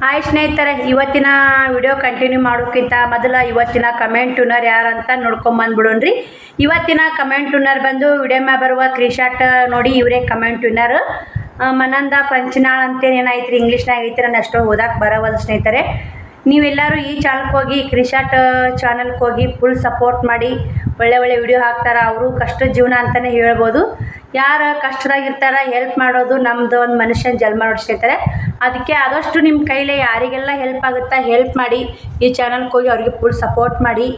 Hi ಸ್ನೇಹಿತರೆ, ಇವತ್ತಿನ video continue ಮಾಡೋಕ್ಕಿಂತ ಮೊದಲು ಇವತ್ತಿನ ಕಮೆಂಟ್ ವಿನ್ನರ್ ಯಾರಂತ ನೋಡ್ಕೊಂಬಂದ್ಬಿಡೋಣ್ರಿ. ಇವತ್ತಿನ ಕಮೆಂಟ್ ವಿನ್ನರ್ ಬಂದು ವಿಡಿಯೋ ಮ್ಯಾಗ ಬರುವ ಕ್ರೀಶಾಟ್ ನೋಡಿ ಇವರೇ ಕಮೆಂಟ್ ವಿನ್ನರ್. ಮನಂದ ಪಂಚನಾಳ್ ಅಂತೇನು ಏನಾಯ್ತು ಇಂಗ್ಲೀಷ್ನಾಗ ಐತಿ, ನಾನು ಅಷ್ಟೋ ಓದಕ್ಕೆ ಬರೋವಲ್ಲ ಸ್ನೇಹಿತರೆ. ನೀವೆಲ್ಲರೂ ಈ ಚಾನಲ್ಗೆ ಹೋಗಿ ಕ್ರೀಶಾಟ್ ಚಾನಲ್ಗೆ ಹೋಗಿ ಫುಲ್ ಸಪೋರ್ಟ್ ಮಾಡಿ. ಒಳ್ಳೆ ಒಳ್ಳೆ ವಿಡಿಯೋ ಹಾಕ್ತಾರೆ. ಅವರು ಕಷ್ಟದ ಜೀವನ ಅಂತಲೇ ಹೇಳ್ಬೋದು. ಯಾರು ಕಷ್ಟದಾಗಿರ್ತಾರೆ ಹೆಲ್ಪ್ ಮಾಡೋದು ನಮ್ಮದು ಒಂದು ಮನುಷ್ಯನ ಜನ್ಮ ನೋಡಿ ಸ್ನೇಹಿತರೆ. ಅದಕ್ಕೆ ಆದಷ್ಟು ನಿಮ್ಮ ಕೈಲೇ ಯಾರಿಗೆಲ್ಲ ಹೆಲ್ಪ್ ಆಗುತ್ತಾ ಹೆಲ್ಪ್ ಮಾಡಿ. ಈ ಚಾನಲ್ಗೆ ಹೋಗಿ ಅವ್ರಿಗೆ ಫುಲ್ ಸಪೋರ್ಟ್ ಮಾಡಿ.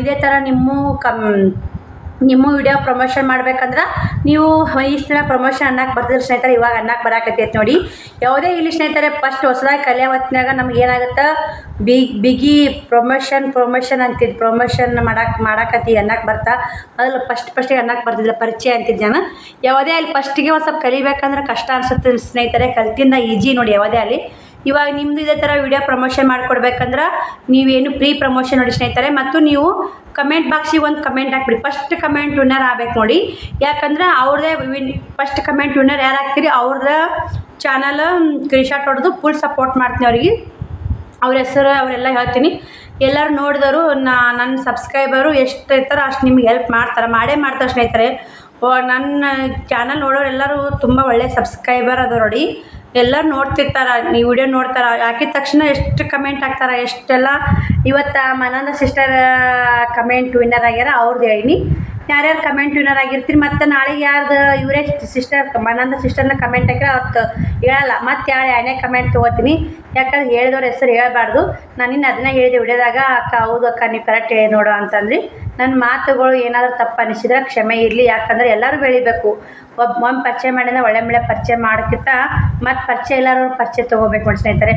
ಇದೇ ಥರ ನಿಮ್ಮ ವಿಡಿಯೋ ಪ್ರಮೋಷನ್ ಮಾಡ್ಬೇಕಂದ್ರೆ ನೀವು ಇಷ್ಟು ದಿನ ಪ್ರಮೋಷನ್ ಅನ್ನಕ್ಕೆ ಬರ್ತಿದ್ರು ಸ್ನೇಹಿತರೆ, ಇವಾಗ ಅನ್ನಕ್ಕೆ ಬರಾಕತ್ತೈತೆ ನೋಡಿ. ಯಾವುದೇ ಇಲ್ಲಿ ಸ್ನೇಹಿತರೆ ಫಸ್ಟ್ ಹೊಸದಾಗಿ ಕಲಿಯೋ ಹೊತ್ತಿನಾಗ ನಮ್ಗೆ ಏನಾಗುತ್ತೆ, ಬಿಗಿ ಪ್ರಮೋಷನ್ ಅಂತಿದ್ದು ಪ್ರಮೋಷನ್ ಮಾಡಾಕತ್ತಿ ಅನ್ನಕ್ಕೆ ಬರ್ತಾ ಮೊದಲು ಫಸ್ಟಿಗೆ ಅನ್ನಕ್ಕೆ ಬರ್ತಿದ್ದಿಲ್ಲ, ಪರಿಚಯ ಅಂತಿದ್ದು ಜನ. ಯಾವುದೇ ಅಲ್ಲಿ ಫಸ್ಟಿಗೆ ಒಂದು ಸ್ವಲ್ಪ ಕಲಿಬೇಕಂದ್ರೆ ಕಷ್ಟ ಅನಿಸುತ್ತೆ ಸ್ನೇಹಿತರೆ, ಕಲ್ತಿಂದ ಈಜಿ ನೋಡಿ ಯಾವುದೇ ಅಲ್ಲಿ. ಇವಾಗ ನಿಮ್ಮದು ಇದೇ ಥರ ವಿಡಿಯೋ ಪ್ರಮೋಷನ್ ಮಾಡಿಕೊಡ್ಬೇಕಂದ್ರೆ ನೀವೇನು ಪ್ರೀ ಪ್ರಮೋಷನ್ ನೋಡಿ ಸ್ನೇಹಿತರೆ. ಮತ್ತು ನೀವು ಕಮೆಂಟ್ ಬಾಕ್ಸಿಗೆ ಒಂದು ಕಮೆಂಟ್ ಹಾಕ್ಬಿಡಿ. ಫಸ್ಟ್ ಕಮೆಂಟ್ ವಿನ್ನರ್ ಆಗ್ಬೇಕು ನೋಡಿ. ಯಾಕಂದ್ರೆ ಅವ್ರದ್ದೇ ಫಸ್ಟ್ ಕಮೆಂಟ್ ವಿನ್ನರ್ ಯಾರು ಹಾಕ್ತೀರಿ ಅವ್ರದ್ದು ಚಾನಲ್ ಕ್ರೀಶಾಟ್ ಹೊಡೆದು ಫುಲ್ ಸಪೋರ್ಟ್ ಮಾಡ್ತೀನಿ ಅವ್ರಿಗೆ. ಅವ್ರ ಹೆಸರು ಅವರೆಲ್ಲ ಹೇಳ್ತೀನಿ. ಎಲ್ಲರೂ ನೋಡಿದವರು ನನ್ನ ಸಬ್ಸ್ಕ್ರೈಬರು ಎಷ್ಟು ಇರ್ತಾರೋ ಅಷ್ಟು ನಿಮ್ಗೆ ಹೆಲ್ಪ್ ಮಾಡೇ ಮಾಡ್ತಾರೆ ಸ್ನೇಹಿತರೆ. ನನ್ನ ಚಾನಲ್ ನೋಡೋರು ಎಲ್ಲರೂ ತುಂಬ ಒಳ್ಳೆ ಸಬ್ಸ್ಕ್ರೈಬರ್ ಅದ ನೋಡಿ. ಎಲ್ಲರೂ ನೋಡ್ತಿರ್ತಾರೆ, ನೀವು ವಿಡಿಯೋ ನೋಡ್ತಾರೆ. ಹಾಕಿದ ತಕ್ಷಣ ಎಷ್ಟು ಕಮೆಂಟ್ ಹಾಕ್ತಾರೆ, ಎಷ್ಟೆಲ್ಲ. ಇವತ್ತು ಮನಂದ ಸಿಸ್ಟರ್ ಕಮೆಂಟ್ ವಿನ್ನರ್ ಆಗ್ಯಾರ, ಅವ್ರದ್ದು ಹೇಳೀನಿ. ಯಾರ್ಯಾರು ಕಮೆಂಟ್ ವಿನ್ನರ್ ಆಗಿರ್ತೀರಿ. ಮತ್ತು ನಾಳೆಗೆ ಯಾರ್ದು ಇವರೇ ಮನಂದ ಸಿಸ್ಟರ್ನ ಕಮೆಂಟ್ ಹಾಕಿದ್ರೆ ಅವ್ರದ್ದು ಹೇಳಲ್ಲ. ಮತ್ತು ಎರಡನೇ ಕಮೆಂಟ್ ತೊಗೋತೀನಿ. ಯಾಕಂದ್ರೆ ಹೇಳಿದವ್ರ ಹೆಸರು ಹೇಳಬಾರ್ದು. ನಾನು ಇನ್ನು ಅದನ್ನ ಹೇಳಿದೆ ವಿಡಿಯೋದಾಗ. ಅಕ್ಕ ಹೌದು ಅಕ್ಕ ನೀವು ಕರೆಕ್ಟ್ ಹೇಳಿ ನೋಡು ಅಂತಂದ್ರಿ. ನನ್ನ ಮಾತುಗಳು ಏನಾದರೂ ತಪ್ಪು ಅನಿಸಿದ್ರೆ ಕ್ಷಮೆ ಇರಲಿ. ಯಾಕಂದರೆ ಎಲ್ಲರೂ ಬೆಳಿಬೇಕು. ಒಮ್ಮೆ ಪರಿಚಯ ಮಾಡಿದ್ರೆ ಒಳ್ಳೆ ಪರಿಚಯ ಮಾಡೋಕ್ಕಿಂತ ಮತ್ತು ಪರಿಚಯ ಎಲ್ಲರೂ ಪರಿಚಯ ತೊಗೋಬೇಕು ನೋಡಿ ಸ್ನೇಹಿತರೆ.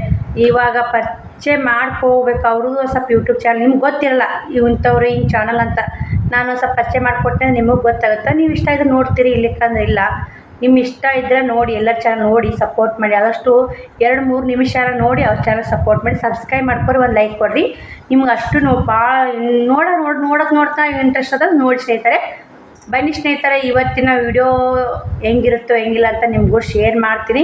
ಇವಾಗ ಪರಿಚಯ ಮಾಡ್ಕೋಬೇಕು. ಅವ್ರದ್ದು ಸ್ವಲ್ಪ ಯೂಟ್ಯೂಬ್ ಚಾನಲ್ ನಿಮ್ಗೆ ಗೊತ್ತಿರಲ್ಲ ಇಂಥವ್ರು ಹಿಂಗೆ ಚಾನಲ್ ಅಂತ. ನಾನು ಸ್ವಲ್ಪ ಪರಿಚಯ ಮಾಡಿಕೊಟ್ಟೆ ನಿಮಗೆ ಗೊತ್ತಾಗುತ್ತೆ. ನೀವು ಇಷ್ಟ ಇದ್ರೆ ನೋಡ್ತೀರಿ, ಇಲ್ಲಿಕ್ಕಂದ್ರೆ ಇಲ್ಲ. ನಿಮ್ಮ ಇಷ್ಟ ಇದ್ದರೆ ನೋಡಿ, ಎಲ್ಲರ ಚಾನಲ್ ನೋಡಿ ಸಪೋರ್ಟ್ ಮಾಡಿ. ಆದಷ್ಟು 2-3 ನಿಮಿಷ ನೋಡಿ ಅವ್ರ ಚಾನಲ್ ಸಪೋರ್ಟ್ ಮಾಡಿ. ಸಬ್ಸ್ಕ್ರೈಬ್ ಮಾಡ್ಕೊರಿ, ಒಂದು ಲೈಕ್ ಕೊಡಿರಿ. ನಿಮ್ಗೆ ಅಷ್ಟು ಭಾಳ ನೋಡ್ತಾ ಇಂಟ್ರೆಸ್ಟ್ ಅದ ನೋಡಿ ಸ್ನೇಹಿತರೆ. ಬನ್ನಿ ಸ್ನೇಹಿತರೆ, ಇವತ್ತಿನ ವಿಡಿಯೋ ಹೆಂಗಿರುತ್ತೋ ಹೆಂಗಿಲ್ಲ ಅಂತ ನಿಮಗೂ ಶೇರ್ ಮಾಡ್ತೀನಿ.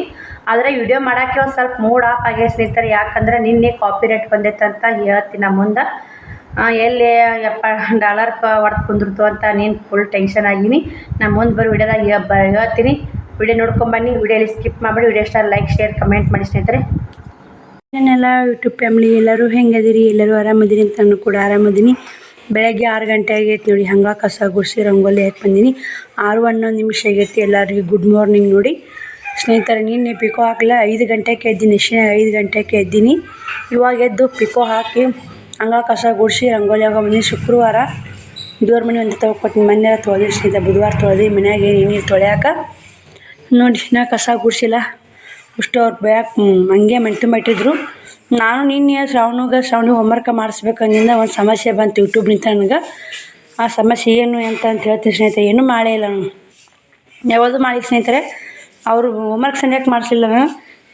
ಆದರೆ ವಿಡಿಯೋ ಮಾಡೋಕ್ಕೆ ಒಂದು ಸ್ವಲ್ಪ ಮೂಡ್ ಆಫ್ ಆಗಿದೆ ಸ್ನೇಹಿತರೆ. ಯಾಕಂದ್ರೆ ನಿನ್ನೆ ಕಾಪಿರೈಟ್ ಬಂದೈತೆ ಅಂತ ಹೇಳ್ತೀನಿ ಮುಂದೆ. ಎಲ್ಲಿ $1 ಹೊಡೆದು ಕುಂದಿರ್ತು ಅಂತ ನೀನು ಫುಲ್ ಟೆನ್ಷನ್ ಆಗೀನಿ. ನಾನು ಮುಂದೆ ಬರೋ ವಿಡಿಯೋದಾಗ ಹೇಳ್ತೀನಿ. ವಿಡಿಯೋ ನೋಡ್ಕೊಂಬನ್ನಿ. ವಿಡಿಯೋಲಿ ಸ್ಕಿಪ್ ಮಾಡಿಬಿಡಿ. ವಿಡಿಯೋ ಇಷ್ಟ ಲೈಕ್ ಶೇರ್ ಕಮೆಂಟ್ ಮಾಡಿ ಸ್ನೇಹಿತರೆ. ಏನೆಲ್ಲ ಯೂಟ್ಯೂಬ್ ಫ್ಯಾಮಿಲಿ ಎಲ್ಲರೂ ಹೆಂಗದಿರಿ? ಎಲ್ಲರೂ ಆರಾಮದಿರಿ ಅಂತ ನಾನು ಕೂಡ ಆರಾಮದೀನಿ. ಬೆಳಗ್ಗೆ 6 ಗಂಟೆ ಆಗೈತೆ ನೋಡಿ. ಹಂಗೆ ಕಸ ಗುಡಿಸಿ ರಂಗೋಲಿ ಹಾಕಿ ಬಂದೀನಿ. 6:11 ಆಗೈತಿ. ಎಲ್ಲರಿಗೂ ಗುಡ್ ಮಾರ್ನಿಂಗ್ ನೋಡಿ ಸ್ನೇಹಿತರೆ. ನಿನ್ನೆ ಪಿಕೋ ಹಾಕಲ್ಲ, 5 ಗಂಟೆಗೆ ಎದ್ದೀನಿ. 5 ಗಂಟೆಗೆ ಎದ್ದೀನಿ. ಇವಾಗ ಎದ್ದು ಪಿಕೋ ಹಾಕಿ ಹಂಗೆ ಕಸ ಗುಡಿಸಿ ರಂಗೋಲಿ ಹಾಕೊಂಬಂದು. ಶುಕ್ರವಾರ ದೇವ್ರ ಮನೆ ಒಂದು ತೊಳ್ಕೊತೀನಿ. ಮೊನ್ನೆ ತೊಳೆದಿ ಸ್ನೇಹಿತರೆ, ಬುಧವಾರ ತೊಳೆದಿ. ಮನ್ಯಾಗ ಏನೇನು ತೊಳೆಯಾಕ ನೋಡಿ. ನಾ ಕಸ ಗುಡಿಸಿಲ್ಲ ಅಷ್ಟು. ಅವ್ರು ಬೇಯಕ್ಕೆ ಹಂಗೆ ಮೆಟ್ಟಿದ್ರು. ನಾನು ನಿನ್ನೆ ಶ್ರಾವಣಿಗೆ ಹೋಮ್ವರ್ಕ್ ಮಾಡಿಸ್ಬೇಕಂದಿಂದ ಒಂದು ಸಮಸ್ಯೆ ಬಂತು ಯೂಟ್ಯೂಬ್ನಿಂದ ನನಗೆ. ಆ ಸಮಸ್ಯೆ ಏನು ಅಂತ ಹೇಳ್ತೀನಿ ಸ್ನೇಹಿತರೆ. ಏನೂ ಮಾಡೇ ಇಲ್ಲ ನಾನು, ಯಾವುದು ಮಾಡಿ ಸ್ನೇಹಿತರೆ. ಅವರು ಹೋಮ್ವರ್ಕ್ ಸರಿಯಾಗಿ ಮಾಡಿಸ್ಲಿಲ್ಲ ನಾನು.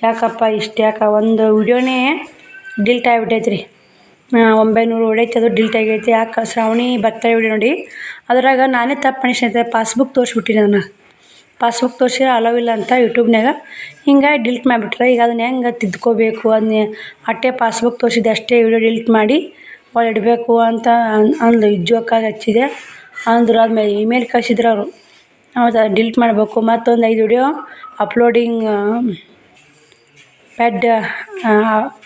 ಯಾಕಪ್ಪ ಇಷ್ಟು ಯಾಕೆ ಒಂದು ವಿಡಿಯೋನೇ ಡಿಲ್ಟ್ ಆಗಿಬಿಟ್ಟೈತೆ ರೀ. 900 ಹೊಡೈತೆ, ಅದು ಡಿಲ್ಟ್ ಆಗೈತಿ. ಯಾಕೆ ಶ್ರಾವಣಿ ಬರ್ತಾರೆ ವಿಡಿಯೋ ನೋಡಿ. ಅದ್ರಾಗ ನಾನೇ ತಪ್ಪು ಮಾಡಿ ಸ್ನೇಹಿತರೆ. ಪಾಸ್ಬುಕ್ ತೋರಿಸ್ಬಿಟ್ಟಿನಿ. ನಾನು ಪಾಸ್ಬುಕ್ ತೋರಿಸಿದ್ರೆ ಅಲವಿಲ್ಲ ಅಂತ ಯೂಟ್ಯೂಬ್ನಾಗ. ಹಿಂಗಾಗಿ ಡಿಲ್ಟ್ ಮಾಡಿಬಿಟ್ರೆ. ಈಗ ಅದನ್ನ ಹೆಂಗೆ ತಿದ್ಕೋಬೇಕು, ಅದನ್ನೇ ಅಷ್ಟೇ ಪಾಸ್ಬುಕ್ ತೋರಿಸಿದ್ದೆ ಅಷ್ಟೇ ವಿಡಿಯೋ ಡಿಲ್ಟ್ ಮಾಡಿ ಒಳ್ಳೆ ಇಡಬೇಕು ಅಂತ ಅಂದು ಜೋಕಾಗಿ ಹಚ್ಚಿದೆ ಅಂದರು. ಆದಮೇಲೆ ಇಮೇಲ್ ಕಳಿಸಿದ್ರು ಅವರು. ಹೌದಾ, ಡಿಲ್ಟ್ ಮಾಡಬೇಕು. ಮತ್ತೊಂದು 5 ವಿಡಿಯೋ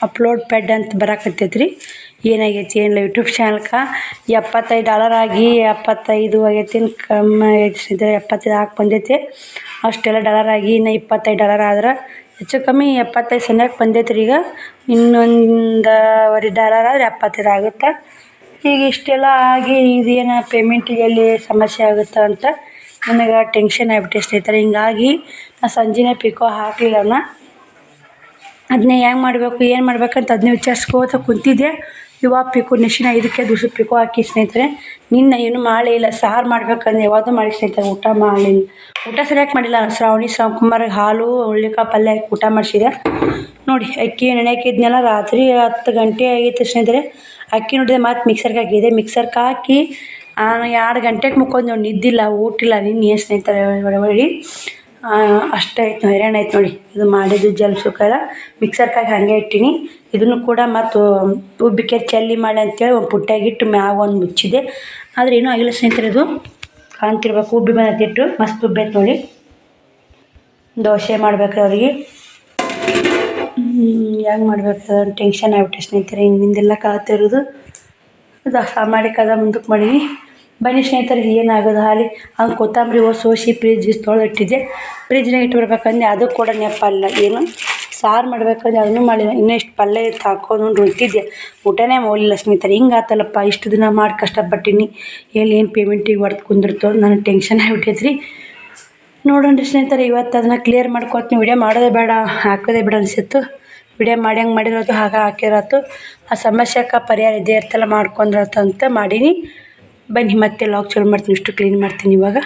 ಅಪ್ಲೋಡ್ ಪ್ಯಾಡ್ ಅಂತ ಬರಾಕತ್ತೈತೆ ರೀ. ಏನಾಗೈತಿ ಏನಿಲ್ಲ. ಯೂಟ್ಯೂಬ್ ಚಾನಲ್ಗೆ $75 ಆಗಿ 75 ಆಗೈತಿ. ಕಮ್ಮಿ ಆಗೈತಿ ಸ್ನೇಹಿತರೆ. 75 ಹಾಕಿ ಬಂದೈತಿ. ಅಷ್ಟೆಲ್ಲ $1 ಆಗಿ ಇನ್ನು $25 ಆದ್ರೆ ಹೆಚ್ಚು ಕಮ್ಮಿ 75 ಸನ್ಯಾಕೆ ಬಂದೈತೆ ರೀ. ಈಗ $1.25 ಆದರೆ 75 ಆಗುತ್ತೆ. ಈಗ ಇಷ್ಟೆಲ್ಲ ಆಗಿ ಇದೇನು ಪೇಮೆಂಟಿಗೆ ಎಲ್ಲಿ ಸಮಸ್ಯೆ ಆಗುತ್ತೆ ಅಂತ ನನಗೆ ಟೆನ್ಷನ್ ಆಗಿಬಿಟ್ಟೆ ಸ್ನೇಹಿತರೆ. ಹಿಂಗಾಗಿ ನಾನು ಸಂಜೆನೇ ಪಿಕೋ ಹಾಕಲಿಲ್ಲ. ಅದನ್ನೇ ಹೆಂಗೆ ಮಾಡಬೇಕು ಏನು ಮಾಡ್ಬೇಕಂತ ಅದನ್ನೇ ವಿಚಾರಿಸ್ಕೋತ ಕುಂತಿದ್ದೆ. ಇವಾಗ ಪಿಕೋ ನೆಕ್ಸ್ಟಿನ 5ಕ್ಕೆ ದಿವಸ ಪಿಕೋ ಹಾಕಿ ಸ್ನೇಹಿತರೆ. ನಿನ್ನೆ ಏನೂ ಮಾಡಲೇ ಇಲ್ಲ. ಸಾರು ಮಾಡ್ಬೇಕಂದ್ರೆ ಯಾವುದು ಮಾಡಿ ಸ್ನೇಹಿತರೆ. ಊಟ ಮಾಡಲಿಲ್ಲ. ಊಟ ಸರಿಯಾಗಿ ಮಾಡಿಲ್ಲ. ಶ್ರಾವಣಿಗೆ ಹಾಲು ಹುಳ್ಳಿಕಾಳು ಪಲ್ಯ ಹಾಕಿ ಊಟ ಮಾಡಿಸಿದೆ ನೋಡಿ. ಅಕ್ಕಿ ನೆನೆಯಾಕಿದ್ನೆಲ್ಲ ರಾತ್ರಿ 10 ಗಂಟೆ ಆಗೈತೆ ಸ್ನೇಹಿತರೆ. ಅಕ್ಕಿ ನೋಡಿದೆ ಮತ್ತು ಮಿಕ್ಸರ್ಗೆ ಹಾಕಿದೆ. ಮಿಕ್ಸರ್ಗೆ ಹಾಕಿ 2 ಗಂಟೆಗೆ ಮುಕ್ಕೊಂಡು ನೋಡಿ. ನಿದ್ದಿಲ್ಲ, ಊಟಿಲ್ಲ ನಿನ್ನೆ ಸ್ನೇಹಿತರೆ. ಹೊಡಿ ಅಷ್ಟೇ ಐತೆ ಹೈರಾಣ ಐತೆ ನೋಡಿ. ಇದು ಮಾಡಿದ್ದು ಜಲ್ ಸುಖ ಮಿಕ್ಸರ್ಕಾಗಿ ಹಾಗೆ ಇಟ್ಟೀನಿ. ಇದನ್ನು ಕೂಡ ಮತ್ತು ಉಬ್ಬಿಕೆ ಚಲ್ಲಿ ಮಾಡಿ ಅಂತೇಳಿ ಒಂದು ಪುಟ್ಟಾಗಿಟ್ಟು ಮ್ಯಾಗ ಒಂದು ಮುಚ್ಚಿದೆ. ಆದರೆ ಏನೂ ಆಗಿಲ್ಲ ಸ್ನೇಹಿತರೆ, ಇದು ಕಾಣ್ತಿರ್ಬೇಕು ಉಬ್ಬಿ ಬಂದಿಟ್ಟು ಮಸ್ತ್ ಉಬ್ಬೈತೆ ನೋಡಿ. ದೋಸೆ ಮಾಡ್ಬೇಕ್ರಿ ಅವ್ರಿಗೆ. ಹೆಂಗೆ ಮಾಡ್ಬೇಕು ಟೆನ್ಷನ್ ಆಗ್ಬಿಟ್ಟೆ ಸ್ನೇಹಿತರೆ. ಹಿಂದಿಂದೆಲ್ಲ ಕಾತಿರೋದು ದೋಸೆ ಮಾಡಿ ಕದ ಮುಂದಕ್ಕೆ ಮಾಡೀನಿ. ಬನ್ನಿ ಸ್ನೇಹಿತರೆ, ಏನಾಗೋದು ಹಾಲಿ ಹಂಗೆ ಕೊತ್ತಂಬರಿ ಸೋಸಿ ಫ್ರಿಜ್ಗೆ ತೊಳೆದಿಟ್ಟಿದ್ದೆ. ಫ್ರಿಜ್ನಾಗ ಇಟ್ಟು ಬರ್ಬೇಕಂದ್ರೆ ಅದು ಕೂಡ ನೆನಪಲ್ಲ. ಏನು ಸಾರು ಮಾಡ್ಬೇಕಂದ್ರೆ ಅದನ್ನು ಮಾಡಿಲ್ಲ. ಇನ್ನೂ ಇಷ್ಟು ಪಲ್ಯ ಹಾಕೊಂಡು ಹೊಂಟಿದ್ದೆ, ಊಟನೇ ಹೋಗಲಿಲ್ಲ ಸ್ನೇಹಿತರೆ. ಹಿಂಗೆ ಆತಲ್ಲಪ್ಪ, ಇಷ್ಟು ದಿನ ಮಾಡಿ ಕಷ್ಟಪಟ್ಟೀನಿ, ಏನು ಪೇಮೆಂಟಿಗೆ ಹೊಡೆದು ಕುಂದಿರ್ತೋ ನನಗೆ ಟೆನ್ಷನ್ ಆಗಿಬಿಟ್ಟೈತೆ ರೀ. ನೋಡೋಣ ಸ್ನೇಹಿತರೆ, ಇವತ್ತು ಅದನ್ನು ಕ್ಲಿಯರ್ ಮಾಡ್ಕೊತೀನಿ. ವಿಡಿಯೋ ಮಾಡೋದೇ ಬೇಡ ಹಾಕೋದೇ ಬೇಡ ಅನಿಸಿತ್ತು. ವಿಡಿಯೋ ಮಾಡಿ ಹಂಗೆ ಮಾಡಿರೋದು ಹಾಗೆ ಹಾಕಿರೋದು. ಆ ಸಮಸ್ಯೆಗೆ ಪರಿಹಾರ ಇದೇ ಇರ್ತಲ್ಲ ಮಾಡ್ಕೊಂಡ್ರತ್ತು ಅಂತ ಮಾಡೀನಿ. ಬನ್ನಿ ಮತ್ತೆ ಲಾಗ್ ಚಾಲು ಮಾಡ್ತೀನಿ. ಇಷ್ಟು ಕ್ಲೀನ್ ಮಾಡ್ತೀನಿ ಇವಾಗ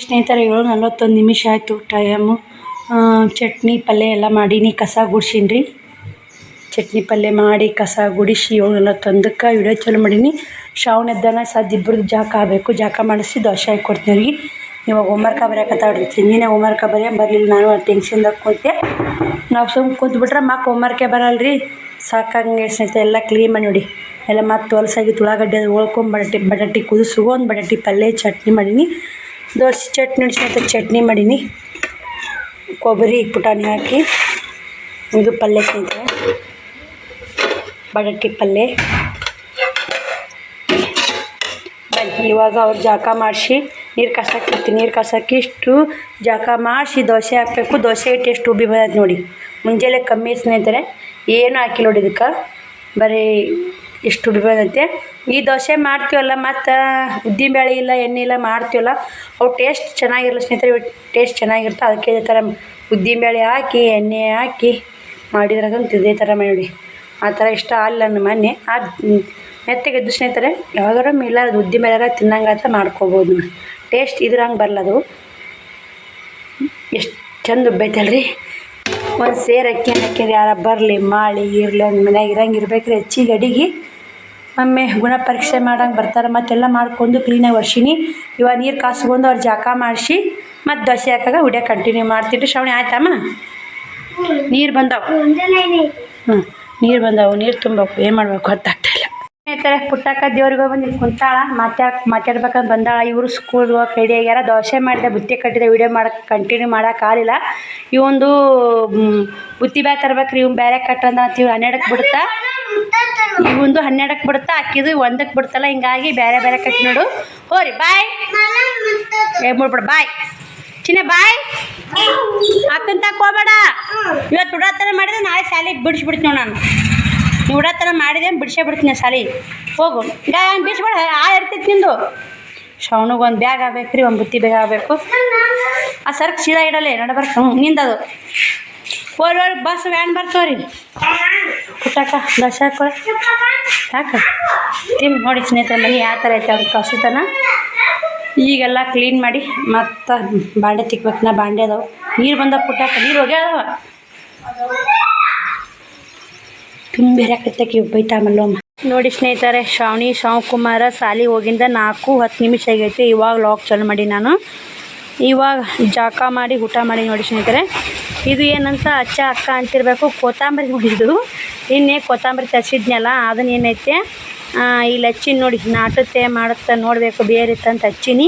ಸ್ನೇಹಿತರೆ. 7:41 ನಿಮಿಷ ಆಯಿತು ಟೈಮು. ಚಟ್ನಿ ಪಲ್ಯ ಎಲ್ಲ ಮಾಡೀನಿ, ಕಸ ಗುಡ್ಸೀನಿ ರೀ. ಚಟ್ನಿ ಪಲ್ಯ ಮಾಡಿ ಕಸ ಗುಡಿಸಿ 7:41ಕ್ಕೆ ವಿಡಿಯೋ ಚಾಲು ಮಾಡೀನಿ. ಶ್ರಾವಣ ಎದ್ದಾನ ಇಬ್ಬರದ್ದು ಜಾಕ ಆಗಬೇಕು. ಜಾಕ ಮಾಡಿಸಿ ದೋಸೆ ಹಾಕಿ ಕೊಡ್ತೀನಿ ಅವ್ರಿಗೆ. ಇವಾಗ ಹೋಮ್ವರ್ಕ ಬರೆಯಕತ್ತಾಡ್ರಿ. ನೀನೇ ಹೋಮ್ವರ್ಕ ಬರಲಿಲ್ಲ, ನಾನು ಟೆನ್ಷನ್ದಾಗ ಕೂತೆ. ನಾವು ಸುಮ್ಮನೆ ಕೂತ್ಬಿಟ್ರೆ ಮಕ್ಕಳು ಹೋಮ್ವರ್ಕೇ ಬರಲ್ಲ ರೀ. ಸಾಕಂಗೆ ಸ್ನೇಹಿತರೆ ಎಲ್ಲ ಕ್ಲೀನ್ ಮಾಡಿ ನೋಡಿ. ಎಲ್ಲ ಮತ್ತು ಹೊಲಸಾಗಿ ಉಳ್ಳಾಗಡ್ಡೆ ಅದು ಉಳ್ಕೊಂಡು ಬಟಾಟಿ ಕುದಿಸು, ಒಂದು ಬಟಾಟಿ ಪಲ್ಯ ಚಟ್ನಿ ಮಾಡೀನಿ. ದೋಸೆ ಚಟ್ನಿ ಸ್ನೇಹಿತರೆ ಚಟ್ನಿ ಮಾಡೀನಿ. ಕೊಬ್ಬರಿ ಪುಟಾಣಿ ಹಾಕಿ ಇದು ಪಲ್ಯ ಸ್ನೇಹಿತರೆ, ಬಟಾಟಿ ಪಲ್ಯ. ಬನ್ನಿ ಇವಾಗ ಅವ್ರು ಜಾಕ ಮಾಡಿಸಿ ನೀರು ಕಸಾಕಿರ್ತೀನಿ. ನೀರು ಕಸಾಕಿ ಇಷ್ಟು ಜಾಕ ಮಾಡಿಸಿ ದೋಸೆ ಹಾಕಬೇಕು. ದೋಸೆ ಹಿಟ್ಟು ಎಷ್ಟು ಉಬ್ಬಿ ಬಂದೈತೆ ನೋಡಿ. ಮುಂಜಾನೆ ಕಮ್ಮಿ ಸ್ನೇಹಿತರೆ, ಏನು ಹಾಕಿ ನೋಡಿ. ಇದಕ್ಕೆ ಬರೀ ಎಷ್ಟು ಉಬ್ಬಿ ಬಂದೈತೆ. ಈ ದೋಸೆ ಮಾಡ್ತೀವಲ್ಲ, ಮತ್ತು ಉದ್ದಿನಬೇಳೆ ಇಲ್ಲ ಎಣ್ಣೆ ಇಲ್ಲ ಮಾಡ್ತೀವಲ್ಲ, ಅವು ಟೇಸ್ಟ್ ಚೆನ್ನಾಗಿರಲ್ಲ ಸ್ನೇಹಿತರೆ. ಟೇಸ್ಟ್ ಚೆನ್ನಾಗಿರುತ್ತೆ. ಅದಕ್ಕೆ ಇದೇ ಥರ ಉದ್ದಿನಬೇಳೆ ಹಾಕಿ ಎಣ್ಣೆ ಹಾಕಿ ಮಾಡಿದ್ರಾಗಂತ ಇದೇ ಥರ ಮಾಡಿ. ಆ ಥರ ಇಷ್ಟ ಅಲ್ಲ ನನ್ನ ಮನೆ ಮೆತ್ತಗೆದ್ದು ಸ್ನೇಹಿತರೆ. ಯಾವಾಗಾರ ಇಲ್ಲ ಅದು ಉದ್ದಿನಬೇಳೆ ತಿನ್ನಂಗೆ ಅಂತ ಮಾಡ್ಕೋಬೋದು ನೋಡಿ. ಟೇಸ್ಟ್ ಇದ್ರ ಹಂಗೆ ಬರಲ್ಲ ಅದು. ಎಷ್ಟು ಚಂದ ಉಬ್ಬೈತಲ್ರಿ. ಒಂದು ಸೇರು ಅಕ್ಕಿ ಹಾಕಿದ್ರೆ ಯಾರ ಬರಲಿ ಮಾಡಿ ಇರಲಿ ಒಂದು ಮನ್ಯಾಗ ಇರಂಗಿರ್ಬೇಕ್ರಿ. ಹೆಚ್ಚಿಗೆ ಅಡಿಗೆ ಒಮ್ಮೆ ಗುಣ ಪರೀಕ್ಷೆ ಮಾಡಂಗೆ ಬರ್ತಾರೆ. ಮತ್ತೆಲ್ಲ ಮಾಡ್ಕೊಂಡು ಕ್ಲೀನಾಗಿ ಒರ್ಸೀನಿ. ಇವಾಗ ನೀರು ಕಾಸ್ಕೊಂಡು ಅವ್ರು ಜಾಕ ಮಾಡಿಸಿ ಮತ್ತು ದೋಸೆ ಹಾಕಾಗ ವಿಡಿಯೋ ಕಂಟಿನ್ಯೂ ಮಾಡ್ತಿಟ್ಟು. ಶ್ರಾವಣಿ ಆಯ್ತಮ್ಮ? ನೀರು ಬಂದವು. ನೀರು ಬಂದವು. ನೀರು ತುಂಬಬೇಕು. ಏನು ಮಾಡ್ಬೇಕು ಗೊತ್ತಾಗ್ತಾಯಿಲ್ಲ ಸ್ನೇಹಿತರೆ. ಪುಟ್ಟಕ್ಕ ದೇವ್ರಿಗೆ ಬಂದು ಕುಂತಾಳ, ಮಾತಾಡ್ಬೇಕಂತ ಬಂದಾಳ. ಇವರು ಸ್ಕೂಲ್ಗೆ ಹೋಗಕ್ಕೆ ರೆಡಿ ಆಗ್ಯಾರ. ದೋಸೆ ಮಾಡಿದೆ, ಬುತ್ತಿ ಕಟ್ಟಿದೆ. ವಿಡಿಯೋ ಕಂಟಿನ್ಯೂ ಮಾಡೋಕ್ಕಾಗಲಿಲ್ಲ. ಇವೊಂದು ಬುತ್ತಿ ಬ್ಯಾಗ್ ತರ್ಬೇಕ್ರಿ. ಇವ್ನು ಬೇರೆ ಕಟ್ಟಂದ ಅಂತೀವಿ. 12ಕ್ಕೆ ಬಿಡುತ್ತಾ, ಇವಂದು 12ಕ್ಕೆ ಬಿಡುತ್ತಾ, ಅಕ್ಕಿದು 1ಕ್ಕೆ ಬಿಡ್ತಲ್ಲ. ಹಿಂಗಾಗಿ ಬೇರೆ ಬೇರೆ ಕಟ್ಟಿ ನೋಡು. ಹೋರಿ ಬಾಯ್ ಮುಡ್ಬಿಡು. ಬಾಯ್ ಚಿನ್ನ ಬಾಯ್. ಅಕ್ಕಂತ ಹೋಗ್ಬೇಡ. ಇವತ್ತು ಉಡಾತನ ಮಾಡಿದ್ರೆ ನಾಳೆ ಶಾಲೆಗೆ ಬಿಡಿಸ್ಬಿಡ್ತೀನಿ ನಾನು. ನೀವು ಉಡಾತನ ಮಾಡಿದೆ ಬಿಡಿಸೇ ಬಿಡ್ತೀನಿ ಶಾಲೆ. ಹೋಗು ಈಗ ಬಿಡಿಸ್ಬೇಡ. ಇರ್ತೈತಿ ನಿಂದು. ಶ್ರಾವಣಿಗೆ ಒಂದು ಬ್ಯಾಗ್ ಆಗ್ಬೇಕು ರೀ, ಒಂದು ಬುತ್ತಿ ಬ್ಯಾಗ್ ಆಗಬೇಕು. ಆ ಸರ್ಕ್ ಸೀದಾ ಇಡಲ್ಲ ನಡಬರ್ಕ ನಿಂದದು. ಓರಿ ಬಸ್ ವ್ಯಾನ್ ಬರ್ತವ್ರಿ. ಪುಟ್ಟಕ್ಕ ದೋಸೆ ಹಾಕೋ ಸಾಕು. ನೋಡಿ ಸ್ನೇಹಿತರೆ, ಮನೆ ಯಾವ ಥರ ಐತೆ ಅವ್ರಿಗೆ ಕಸುತನ. ಈಗೆಲ್ಲ ಕ್ಲೀನ್ ಮಾಡಿ ಮತ್ತು ಬಾಂಡೆ ತಿಕ್ಬೇಕು. ನಾ ಬಾಂಡೆ ಅದಾವೆ. ನೀರು ಬಂದವು ಪುಟ್ಟಕ್ಕ. ನೀರು ಹೋಗ್ಯಾವ ತುಂಬಿರಾಕತ್ತಕ್ಕೆ ಬೈತಾಮಲ್ಲಮ್ಮ. ನೋಡಿ ಸ್ನೇಹಿತರೆ, ಶ್ರಾವಣಿ ಶಿವಕುಮಾರ ಸಾಲಿ ಹೋಗಿಂದ 4:10 ನಿಮಿಷ ಆಗೈತಿ. ಇವಾಗ ಲಾಗ್ ಚಾಲು ಮಾಡಿ ನಾನು. ಇವಾಗ ಜಾಕ ಮಾಡಿ ಊಟ ಮಾಡಿ ನೋಡಿ ಸ್ನೇಹಿತರೆ. ಇದು ಏನಂತ ಅಕ್ಕ ಅಂತಿರಬೇಕು. ಕೊತ್ತಂಬರಿ ನೋಡಿದ್ದು ಇನ್ನೇ ಕೊತ್ತಂಬರಿ ತರಿಸಿದ್ನಲ್ಲ, ಅದನ್ನ ಏನೈತೆ ಇಲ್ಲಿ ಹಚ್ಚಿನಿ ನೋಡಿ. ನಾಟುತ್ತೆ ಮಾಡುತ್ತೆ ನೋಡಬೇಕು. ಬೇರೆ ಇತ್ತಂತ ಹಚ್ಚೀನಿ.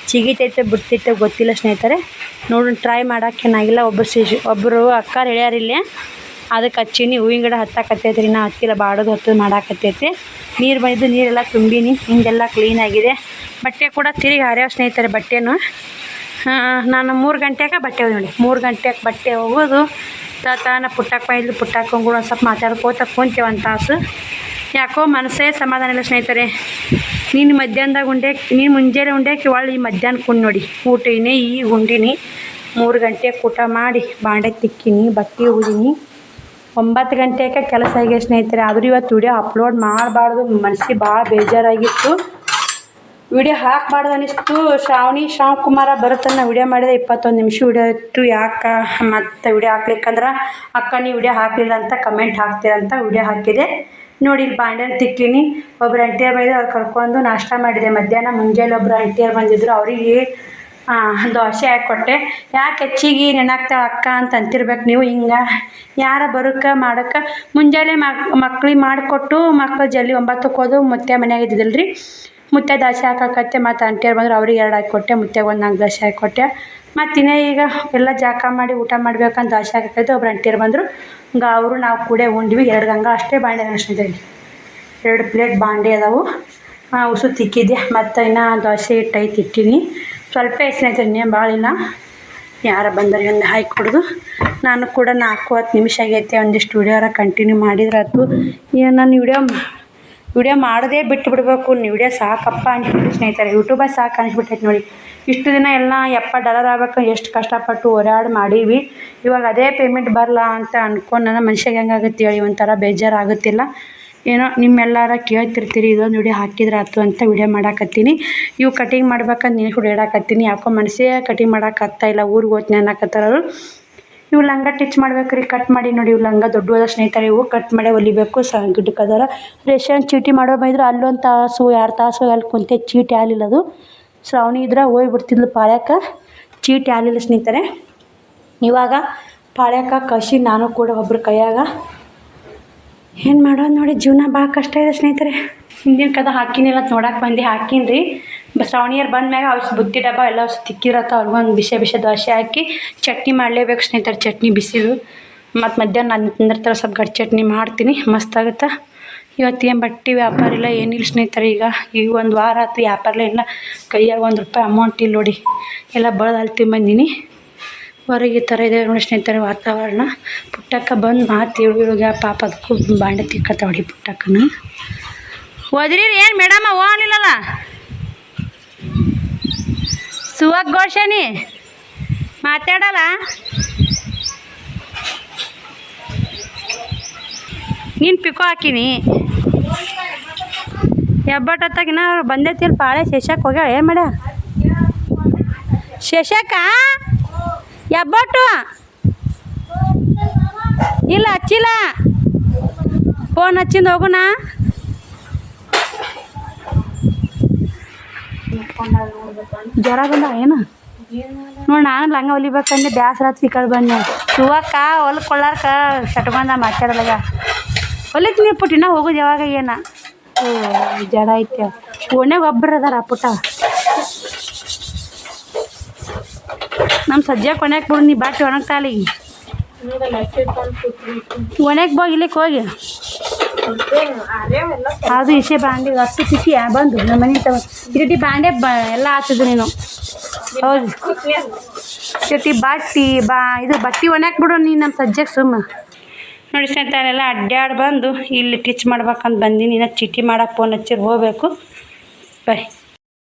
ಚಿಗಿತೈತೆ ಬಿಡ್ತೈತೆ ಗೊತ್ತಿಲ್ಲ ಸ್ನೇಹಿತರೆ. ನೋಡಿ ಟ್ರೈ ಮಾಡೋಕ್ಕೇನಾಗಿಲ್ಲ. ಒಬ್ಬರು ಅಕ್ಕಾರ ಹೇಳ್ಯಾರಿಲ್ಲೇ, ಅದಕ್ಕೆ ಹಚ್ಚೀನಿ. ಹೂವಿನ ಗಿಡ ಹತ್ತಕತ್ತೈತೆ ರೀ. ನಾ ಹತ್ತಿಲ್ಲ, ಬಾಡೋದು ಹೊತ್ತು ಮಾಡಾಕತ್ತೈತೆ. ನೀರು ಬಂದಿದ್ದು ನೀರೆಲ್ಲ ತುಂಬೀನಿ. ಹಿಂದೆಲ್ಲ ಕ್ಲೀನಾಗಿದೆ. ಬಟ್ಟೆ ಕೂಡ ತಿರುಗಿ ಹಾರ್ಯಾವ ಸ್ನೇಹಿತರೆ. ಬಟ್ಟೆನೂ ನಾನು 3 ಗಂಟೆಗೆ ಬಟ್ಟೆ ನೋಡಿ. 3 ಗಂಟೆಗೆ ಬಟ್ಟೆ ಹೋಗೋದು. ತಾನ ಪುಟ್ಟಕ್ಕ ಇದ್ಲು. ಪುಟ್ಟಕ್ಕ ಕೂಡ ಒಂದು ಸ್ವಲ್ಪ ಮಾತಾಡ್ಕೋತ ಕುಂತೇವೆ ಒಂದು ತಾಸು. ಯಾಕೋ ಮನಸ್ಸೇ ಸಮಾಧಾನ ಇಲ್ಲ ಸ್ನೇಹಿತರೆ. ನೀನು ಮಧ್ಯಾಹ್ನದಾಗ ನೀನು ಮುಂಜಾನೆ ಉಂಡ್ಯಾಕೆ ಒಳ್ಳೆ ಈ ಮಧ್ಯಾಹ್ನ ಕುಂಡು ನೋಡಿ. ಊಟ ಈಗ ಉಂಡಿನಿ. 3 ಗಂಟೆಗೆ ಊಟ ಮಾಡಿ ಬಾಂಡೆ ತಿಕ್ಕಿನಿ, ಬಟ್ಟೆ ಹೋಗಿನಿ. 9 ಗಂಟೆಗೆ ಕೆಲಸ ಆಗಿದೆ ಸ್ನೇಹಿತರೆ. ಆದರೂ ಇವತ್ತು ವಿಡಿಯೋ ಅಪ್ಲೋಡ್ ಮಾಡಬಾರ್ದು. ಮನಸ್ಸಿಗೆ ಭಾಳ ಬೇಜಾರಾಗಿತ್ತು. ವಿಡಿಯೋ ಹಾಕಬಾರ್ದು ಅನ್ನಿಸ್ತು. ಶ್ರಾವಣಿ ಶಿವಕುಮಾರ ಬರುತ್ತನ್ನ ವಿಡಿಯೋ ಮಾಡಿದೆ. 21 ನಿಮಿಷ ವಿಡಿಯೋ ಇತ್ತು. ಯಾಕೆ ಮತ್ತು ವಿಡಿಯೋ ಹಾಕ್ಲಿಕ್ಕಂದ್ರೆ ಅಕ್ಕ ನೀವು ವಿಡಿಯೋ ಹಾಕಲಿಲ್ಲ ಅಂತ ಕಮೆಂಟ್ ಹಾಕ್ತೀರಂತ ವಿಡಿಯೋ ಹಾಕಿದೆ ನೋಡಿ. ಇಲ್ಲಿ ಬಾಂಡೆ ತಿಕ್ಕಿನಿ. ಒಬ್ಬರು ಆಂಟಿಯರ್ ಬಂದಿದ್ದು ಅವ್ರು ಕರ್ಕೊಂಡು ನಾಷ್ಟ ಮಾಡಿದೆ ಮಧ್ಯಾಹ್ನ. ಮುಂಜಾನೆ ಒಬ್ಬರು ಆಂಟಿಯರ್ ಬಂದಿದ್ದರು. ಅವರಿಗೆ ದೋಸೆ ಹಾಕ್ಕೊಟ್ಟೆ. ಯಾಕೆ ಹೆಚ್ಚಿಗೆ ನೆನಾಕ್ತಾಳೆ ಅಕ್ಕ ಅಂತ ಅಂತಿರ್ಬೇಕು ನೀವು. ಹಿಂಗೆ ಯಾರ ಬರೋಕ್ಕೆ ಮಾಡೋಕ್ಕೆ ಮುಂಜಾನೆ ಮಕ್ಳಿಗೆ ಮಾಡಿಕೊಟ್ಟು ಮಕ್ಳು ಜಲ್ದಿ 9ಕ್ಕೆ ಹೋದು ಮುತ್ತೆ ಮನ್ಯಾಗ ಇದ್ದಿದ್ದಿಲ್ಲ ರೀ. ಮುತ್ತೆ ದೋಸೆ ಹಾಕಕತ್ತೆ ಮತ್ತು ಅಂಟಿಯರು ಬಂದ್ರೆ ಅವ್ರಿಗೆ 2 ಹಾಕಿಕೊಟ್ಟೆ, ಮುತ್ತೆಗೆ ಒಂದು 4 ದೋಸೆ ಹಾಕಿಕೊಟ್ಟೆ. ಮತ್ತು ಇನ್ನೇ ಈಗ ಎಲ್ಲ ಜಾಕ ಮಾಡಿ ಊಟ ಮಾಡ್ಬೇಕಂತ ದೋಸೆ ಹಾಕೈತೆ. ಒಬ್ರು ಅಂಟಿಯರು ಬಂದರು, ಹಂಗೆ ಅವರು ನಾವು ಕೂಡ ಉಂಡ್ವಿ. 2 ಗಂಗ ಅಷ್ಟೇ ಬಾಂಡೆ ಅನಿಸ್ತಿದ್ದೇವೆ, 2 ಪ್ಲೇಟ್ ಬಾಂಡೆ ಅದಾವು. ಉಸು ತಿಕ್ಕಿದ್ದೆ ಮತ್ತು ಇನ್ನು ದೋಸೆ ಹಿಟ್ಟು ಇಟ್ಟೀನಿ. ಸ್ವಲ್ಪ ಸ್ನೇಹಿತರೆ, ಇನ್ನೇನು ಭಾಳ ಇಲ್ಲ. ಯಾರ ಬಂದರೆ ಒಂದು ಹಾಕಿ ಕೊಡೋದು. ನಾನು ಕೂಡ 4-10 ನಿಮಿಷ ಆಗೈತೆ. ಒಂದಿಷ್ಟು ವಿಡಿಯೋರ ಕಂಟಿನ್ಯೂ ಮಾಡಿದ್ರಾಯ್ತು. ಏನು ನಾನು ವಿಡಿಯೋ ಮಾಡೋದೇ ಬಿಟ್ಟು ಬಿಡಬೇಕು. ವಿಡಿಯೋ ಸಾಕಪ್ಪ ಅನ್ಸ್ಬಿಟ್ಟು ಸ್ನೇಹಿತರೆ, ಯೂಟ್ಯೂಬಲ್ಲಿ ಸಾಕು ಅನಿಸ್ಬಿಟ್ಟೈತೆ ನೋಡಿ. ಇಷ್ಟು ದಿನ ಎಲ್ಲ $70 ಆಗ್ಬೇಕು ಎಷ್ಟು ಕಷ್ಟಪಟ್ಟು ಓಡಾಡಿ ಮಾಡೀವಿ. ಇವಾಗ ಅದೇ ಪೇಮೆಂಟ್ ಬರಲ್ಲ ಅಂತ ಅಂದ್ಕೊಂಡು ನನ್ನ ಮನುಷ್ಯಗೆ ಹೆಂಗಾಗುತ್ತೆ ಹೇಳಿ, ಒಂಥರ ಬೇಜಾರಾಗುತ್ತಿಲ್ಲ. ಏನೋ ನಿಮ್ಮೆಲ್ಲರ ಕೇಳ್ತಿರ್ತೀರಿ, ಇದೊಂದು ವಿಡಿಯೋ ಹಾಕಿದ್ರಾಯ್ತು ಅಂತ ವಿಡಿಯೋ ಮಾಡಾಕತ್ತೀನಿ. ಇವು ಕಟಿಂಗ್ ಮಾಡ್ಬೇಕಂತ ನೀನು ಕೂಡ ಹೇಳಾಕತ್ತೀನಿ. ಯಾಕೋ ಮನಸ್ಸೇ ಕಟಿಂಗ್ ಮಾಡೋಕ್ಕಾಗ್ತಾಯಿಲ್ಲ. ಊರಿಗೆ ಹೋಗ್ತೀನಿ ಅನ್ನಕತ್ತಾರರು. ಇವು ಲಂಗ ಟಿಚ್ ಮಾಡ್ಬೇಕು ರೀ, ಕಟ್ ಮಾಡಿ ನೋಡಿ. ಇವು ಲಂಗ ದೊಡ್ಡವಾದ ಸ್ನೇಹಿತರೆ, ಇವು ಕಟ್ ಮಾಡೇ ಹೊಲಿಬೇಕು. ಗಿಡ್ಡಕ್ಕದಾರ ರೇಷನ್ ಚೀಟಿ ಮಾಡೋ ಬಂದ್ರೆ ಅಲ್ಲೊಂದು ತಾಸು 2 ತಾಸು ಅಲ್ಲಿ ಕುಂತೆ ಚೀಟಿ ಆಗಲಿಲ್ಲ. ಅದು ಶ್ರಾವಣಿ ಇದ್ರೆ ಹೋಗ್ಬಿಡ್ತಿದ್ಲು ಪಾಳ್ಯಕ್ಕೆ, ಚೀಟಿ ಆಗಲಿಲ್ಲ ಸ್ನೇಹಿತರೆ. ಇವಾಗ ಪಾಳ್ಯಕ್ಕೆ ಕಸಿ ನಾನು ಕೂಡ ಒಬ್ರ ಕೈಯಾಗ ಏನು ಮಾಡೋದು ನೋಡಿ. ಜೀವನ ಭಾಳ ಕಷ್ಟ ಇದೆ ಸ್ನೇಹಿತರೆ. ಹಿಂದಿನ ಕದ ಹಾಕಿನಿಲ್ಲ ಅಂತ ನೋಡಕ್ಕೆ ಬಂದು ಹಾಕೀನಿ ರೀ. ಶ್ರಾವಣಿಯರು ಬಂದ್ಮ್ಯಾಗ ಅವ್ರು ಬುತ್ತಿ ಡಬ್ಬ ಎಲ್ಲ ತಿಕ್ಕಿರತ್ತ. ಅವ್ರಿಗೊಂದು ಬಿಸಿ ದೋಸೆ ಹಾಕಿ ಚಟ್ನಿ ಮಾಡಲೇಬೇಕು ಸ್ನೇಹಿತರೆ. ಚಟ್ನಿ ಬಿಸಿದು ಮತ್ತು ಮಧ್ಯಾಹ್ನ ನಾನು ತಿಂದಿರ್ತಾರೆ ಸ್ವಲ್ಪ ಗಟ್ಟಿ ಚಟ್ನಿ ಮಾಡ್ತೀನಿ, ಮಸ್ತಾಗುತ್ತೆ. ಇವತ್ತೇನು ಬಟ್ಟೆ ವ್ಯಾಪಾರ ಇಲ್ಲ ಏನಿಲ್ಲ ಸ್ನೇಹಿತರೆ. ಈಗ 1 ವಾರ ಆಯ್ತು ವ್ಯಾಪಾರಲೇ ಇಲ್ಲ. ಕೈಯಾಗ ₹1 ಅಮೌಂಟ್ ಇಲ್ಲ ನೋಡಿ. ಎಲ್ಲ ಬಳದು ಅಲ್ಲಿ ಬಂದೀನಿ. ಹೊರಗೆ ಈ ಥರ ಇದೆ ನೋಡಿ ಸ್ನೇಹಿತರೆ ವಾತಾವರಣ. ಪುಟ್ಟಕ್ಕ ಬಂದು ಮಾತು ಹೇಳುವಾಗ ಪಾಪ ಅದಕ್ಕೂ ಬಾಂಡೆ ತಿಕ್ಕತ್ತಾವಡಿ ಪುಟ್ಟಕ್ಕನ. ಓದ್ರಿ ಏನು ಮೇಡಮ್ಮ ಹೋಗ್ಲಿಲ್ಲಲ್ಲ ಸುವಾಗ ಗೋಡ್ಸನಿ ಮಾತಾಡಲ್ಲ. ನೀನು ಪಿಕೋ ಹಾಕಿನಿ ಹೆಬ್ಬಟ್ಟತ್ತಾಗಿನ ಅವ್ರು ಬಂದೈತಿಲ್ಲ ಪಾಳೆ. ಶೇಷಕ್ಕೆ ಹೋಗ್ಯಾಳ ಏನು ಮಾಡ್ಯ ಶೇಷಕ್ಕ? ಹೆಬ್ಬಟ್ಟು ಇಲ್ಲ ಹಚ್ಚಿಲ್ಲ, ಫೋನ್ ಹಚ್ಚಿಂದ ಹೋಗೋಣ. ಜ್ವರ ಬಂದ ಏನು ನೋಡಿ. ನಾನು ಲಂಗ ಹೊಲಿಬೇಕಂದ್ರೆ ಬ್ಯಾಸರ ಹತ್ತಿ ಈ ಕಡೆ ಬಂದೆ. ಸುವಕ್ಕ ಹೊಲ್ಕೊಳ್ಳಾರ್ಕ ಶಟ್ಕೊಂಡ ಮಾತಾಡಲಾಗ ಹೊಲಿತೀನಿ ಪುಟ್ಟಿನ ಹೋಗೋದು ಯಾವಾಗ ಏನ ಜಡ ಐತೆ. ಓಣ್ಯಾಗ ಒಬ್ಬರು ಅದಾರ ಪುಟ್ಟ. ನಮ್ಮ ಸಜ್ಜೆ ಕೊನೆಗೆ ಬಿಡು, ನೀ ಬಾಟಿ ಒಣಗ್ತಾಲಿ ಒಣಗೆ ಹೋಗಿ ಇಲ್ಲಿಕ್ಕೆ ಹೋಗಿ. ಅದು ಇಸೆ ಬಾಂಡೆ ಅಷ್ಟು ತಿಕ್ಕಿ ಬಂದು ನಮ್ಮ ಮನೆ ಇರಟಿ ಬಾಂಡೆ ಎಲ್ಲ ಹಾಕಿದ್ರು ನೀನು. ಹೌದು ಇರಟಿ ಇದು ಬಟ್ಟೆ ಒಣಕ್ಕೆ ಬಿಡು ನೀನು ನಮ್ಮ ಸಜ್ಜೆಗೆ ಸುಮ್ಮ ನೋಡಿ ಸ್ನೇಹಿತರೆಲ್ಲ ಅಡ್ಡಾಡಿ ಬಂದು ಇಲ್ಲಿ ಟಿಚ್ ಮಾಡ್ಬೇಕಂತ ಬಂದೀನಿ. ಇನ್ನು ಚೀಟಿ ಮಾಡೋಕೆ ಫೋನ್ ಹಚ್ಚಿರ್ ಹೋಗ್ಬೇಕು. ಬರೀ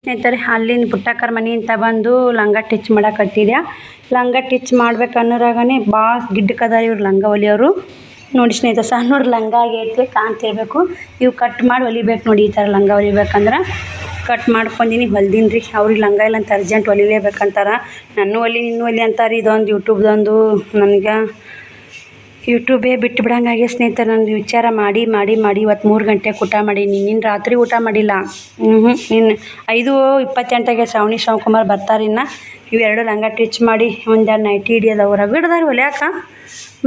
ಸ್ನೇಹಿತರೆ ಅಲ್ಲಿಂದ ಪುಟ್ಟಕ್ಕರ ಮನೆ ಅಂತ ಬಂದು ಲಂಗ ಟಿಚ್ ಮಾಡಕತ್ತಿದ್ಯಾ. ಲಂಗ ಟಿಚ್ ಮಾಡ್ಬೇಕು ಅನ್ನೋರಾಗನೇ ಭಾಳ ಗಿಡ್ಡಕ್ಕದಾರ ಇವ್ರು ಲಂಗ ಹೊಲಿಯೋರು ನೋಡಿ ಸ್ನೇಹಿತರೆ. ಸಣ್ಣವ್ರು ಲಂಗ ಆಗೈತಿ ಕಾಣ್ತಿರ್ಬೇಕು. ಇವು ಕಟ್ ಮಾಡಿ ಹೊಲಿಬೇಕು ನೋಡಿ. ಈ ಥರ ಲಂಗ ಹೊಲಿಬೇಕಂದ್ರೆ ಕಟ್ ಮಾಡ್ಕೊಂಡೀನಿ, ಹೊಲ್ದೀನಿ ರೀ. ಅವ್ರಿಗೆ ಲಂಗ ಇಲ್ಲ ಅಂತ ಅರ್ಜೆಂಟ್ ಹೊಲಿಲೇಬೇಕಂತಾರೆ. ನನ್ನ ಹೊಲಿ ನಿನ್ನ ಹೊಲಿ ಅಂತಾರೆ. ಇದೊಂದು ಯೂಟ್ಯೂಬ್ದೊಂದು ನನಗೆ ಯೂಟ್ಯೂಬೇ ಬಿಟ್ಟು ಬಿಡಂಗಾಗೆ ಸ್ನೇಹಿತರೆ. ನಾನು ವಿಚಾರ ಮಾಡಿ ಇವತ್ತು 3 ಗಂಟೆಗೆ ಊಟ ಮಾಡೀನಿ. ನಿನ್ನ ರಾತ್ರಿ ಊಟ ಮಾಡಿಲ್ಲ. ಇನ್ನು 5:28 ಶ್ರಾವಣಿ ಶಿವಕುಮಾರ್ ಬರ್ತಾರೆ. ಇನ್ನು ಇವೆರಡು ಲಂಗ ಟಿಚ್ ಮಾಡಿ ಒಂದೆರಡು ನೈಟಿ ಹಿಡಿಯೋದವು ರಗಡ್ದಾರಿ ಹೊಲ್ಯಾಕ.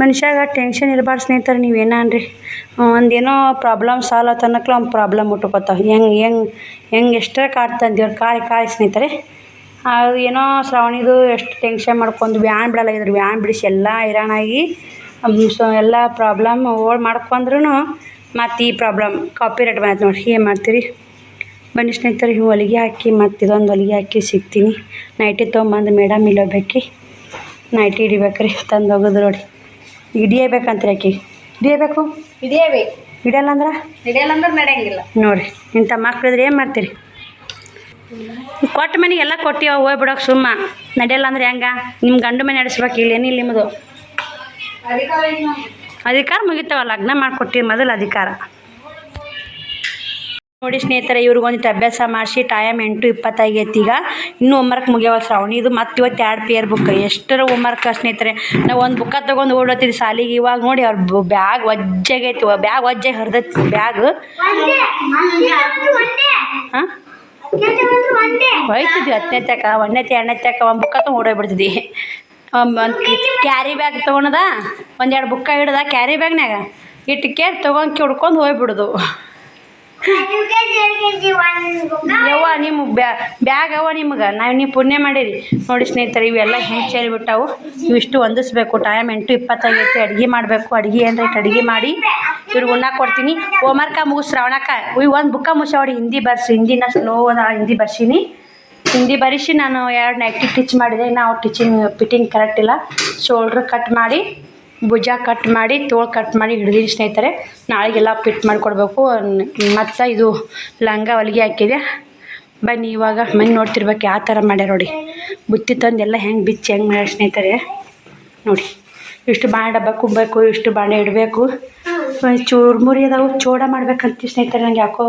ಮನುಷ್ಯಾಗ ಟೆನ್ಷನ್ ಇರಬಾರ್ದು ಸ್ನೇಹಿತರೆ. ನೀವೇನ ಅನ್ರಿ ಒಂದೇನೋ ಪ್ರಾಬ್ಲಮ್ ಸಾಲ್ವ್ ಆತನಕ್ಲ ಒಂದು ಪ್ರಾಬ್ಲಮ್ ಮುಟ್ಕೋತಾವೆ. ಹೆಂಗೆ ಎಷ್ಟೇ ಕಾಡ್ತಂದು ದೇವ್ರು ಕಾಳಿ ಸ್ನೇಹಿತರೆ. ಅದು ಏನೋ ಶ್ರಾವಣಿದು ಎಷ್ಟು ಟೆನ್ಷನ್ ಮಾಡ್ಕೊಂಡು ವ್ಯಾನ್ ಬಿಡಲ್ಲ. ವ್ಯಾನ್ ಬಿಡಿಸಿ ಎಲ್ಲ ಹೈರಾಣಾಗಿ ಎಲ್ಲ ಪ್ರಾಬ್ಲಮ್ ಮಾಡ್ಕೊಂಡ್ರು ಮತ್ತು ಈ ಪ್ರಾಬ್ಲಮ್ ಕಾಪಿರೈಟ್ ಬಂತು ನೋಡಿ. ಏನು ಮಾಡ್ತೀರಿ ಬನ್ನಿ ಸ್ನೇಹಿತರೆ. ಹೊಲಿಗೆ ಹಾಕಿ ಮತ್ತು ಇದೊಂದು ಹೊಲಿಗೆ ಹಾಕಿ ಸಿಗ್ತೀನಿ. ನೈಟಿ ತೊಗೊಂಬಂದು ಮೇಡಮ್ ಇಲ್ಲೋಗ್ಬೇಕಿ ನೈಟಿ ಹಿಡಿಬೇಕ್ರಿ. ತಂದು ಹೋಗೋದು ನೋಡಿ. ಹಿಡಿಯಬೇಕಂತ್ರಿ ಆಕಿ ಹಿಡಿಯಬೇಕು. ಹಿಡಿಯಲ್ಲ ಅಂದ್ರೆ ನಡೆಯಂಗಿಲ್ಲ ನೋಡಿರಿ. ಇಂಥ ಮಕ್ಳಿದ್ರೆ ಏನು ಮಾಡ್ತೀರಿ? ಕೊಟ್ಟ ಮನೆಗೆ ಎಲ್ಲ ಕೊಟ್ಟಿವ ಹೋಗ್ಬಿಡೋಕೆ ಸುಮ್ಮ ನಡೆಯಲ್ಲ ಅಂದ್ರೆ ಹೆಂಗೆ? ನಿಮ್ಮ ಗಂಡು ಮನೆ ನಡೆಸ್ಬೇಕು. ಇಲ್ಲೇನಿಲ್ಲ ನಿಮ್ಮದು ಅಧಿಕಾರ ಮುಗಿತಾವ. ಲಗ್ನ ಮಾಡಿಕೊಟ್ಟಿವಿ ಮೊದಲು ಅಧಿಕಾರ ನೋಡಿ ಸ್ನೇಹಿತರೆ. ಇವ್ರಿಗೊಂದಿಟ್ಟು ಅಭ್ಯಾಸ ಮಾಡಿಸಿ ಟೈಮ್ 8:20 ಆಗೈತಿ. ಈಗ ಇನ್ನೂ ಹೋಮ್ವರ್ಕ್ ಮುಗಿಯವ ಶ್ರಾವಣಿ. ಇದು ಮತ್ತು ಇವತ್ತು 2 ಪೇರ್ ಬುಕ್ ಎಷ್ಟರ ಹೋಮ್ವರ್ಕ್ ಸ್ನೇಹಿತರೆ. ನಾವು ಒಂದು ಬುಕ್ಕ ತೊಗೊಂಡು ಓಡೋತಿದ್ವಿ ಸಾಲಿಗೆ. ಇವಾಗ ನೋಡಿ ಅವ್ರ ಬ್ಯಾಗ್ ಒಜ್ಜಾಗೈತಿ. ಬ್ಯಾಗ್ ಒಜ್ಜಾಗಿ ಹರಿದೈತಿ ಬ್ಯಾಗ್. ಹಾಂ ಹೋಯ್ತಿದ್ವಿ 10ನೇ ತಕ 1ನೇ 2ನೇ ತಕ ಒಂದು ಬುಕ್ಕ ತೊಗೊಂಡು ಓಡೋಗ್ಬಿಡ್ತಿದ್ವಿ. ಒಂದು ಕ್ಯಾರಿ ಬ್ಯಾಗ್ ತೊಗೊಳದ ಒಂದೆರಡು ಬುಕ್ಕ ಹಿಡ್ದ ಕ್ಯಾರಿ ಬ್ಯಾಗ್ನಾಗ ಇಟ್ಟು ಕೇರ್ ತೊಗೊಂಡು ಹುಡ್ಕೊಂಡು ಹೋಗ್ಬಿಡೋದು. ಯವ್ವ ನಿಮ್ಗೆ ಬ್ಯಾಗ್ ಅವ ನಿಮ್ಗೆ ನೀವು ಪುಣ್ಯ ಮಾಡಿರಿ ನೋಡಿ ಸ್ನೇಹಿತರೆ. ಇವೆಲ್ಲ ಹೆಂಗೆ ಸೇರಿಬಿಟ್ಟವು. ಇವಿಷ್ಟು ಹೊಂದಿಸ್ಬೇಕು. ಟೈಮ್ 8:20 ಆಗೈತೆ. ಅಡುಗೆ ಮಾಡಬೇಕು. ಅಡುಗೆ ಅಂದ್ರೆ ಅಡುಗೆ ಮಾಡಿ ಇವ್ರಿಗೆ ಉಣ್ಣಾಕ ಕೊಡ್ತೀನಿ. ಹೋಮ್ವರ್ಕ ಮುಗಿಸ್ ಶ್ರವಣಕ್ಕ ಒಂದು ಬುಕ್ಕ ಮುಗಿಸೋಡಿ. ಹಿಂದಿ ಬರ್ಸಿ. ಹಿಂದಿನ ಸ್ಲೋ ಅದ ಹಿಂದಿ ಬರ್ಸೀನಿ. ಹಿಂದಿ ಬರೆಸಿ ನಾನು 2 ನೈಟಿ ಟಿಚ್ ಮಾಡಿದೆ. ನಾವು ಫಿಟ್ಟಿಂಗ್ ಕರೆಕ್ಟ್ ಇಲ್ಲ. ಶೋಲ್ಡ್ರ್ ಕಟ್ ಮಾಡಿ ಭುಜ ಕಟ್ ಮಾಡಿ ತೋಳು ಕಟ್ ಮಾಡಿ ಹಿಡ್ದೀನಿ ಸ್ನೇಹಿತರೆ. ನಾಳೆಗೆಲ್ಲ ಫಿಟ್ ಮಾಡಿಕೊಡ್ಬೇಕು. ಮತ್ತು ಇದು ಲಂಗ ಹೊಲಿಗೆ ಹಾಕಿದೆ. ಬನ್ನಿ ಇವಾಗ ಮನೆ ನೋಡ್ತಿರ್ಬೇಕು ಯಾವ ಥರ ಮಾಡ್ಯಾರ ನೋಡಿ. ಬುತ್ತಿ ತಂದೆಲ್ಲ ಹೆಂಗೆ ಬಿಚ್ಚಿ ಹೆಂಗೆ ಮಾಡ್ಯಾರ ಸ್ನೇಹಿತರೆ ನೋಡಿ. ಇಷ್ಟು ಬಾಣೆ ಡಬ್ಬ ಕುಂಬೇಕು, ಇಷ್ಟು ಬಾಣೆ ಇಡಬೇಕು. ಚೂರ್ಮುರಿ ಅದಾವು. ಚೋಡ ಮಾಡ್ಬೇಕಂತ ಸ್ನೇಹಿತರೆ. ನಂಗೆ ಯಾಕೋ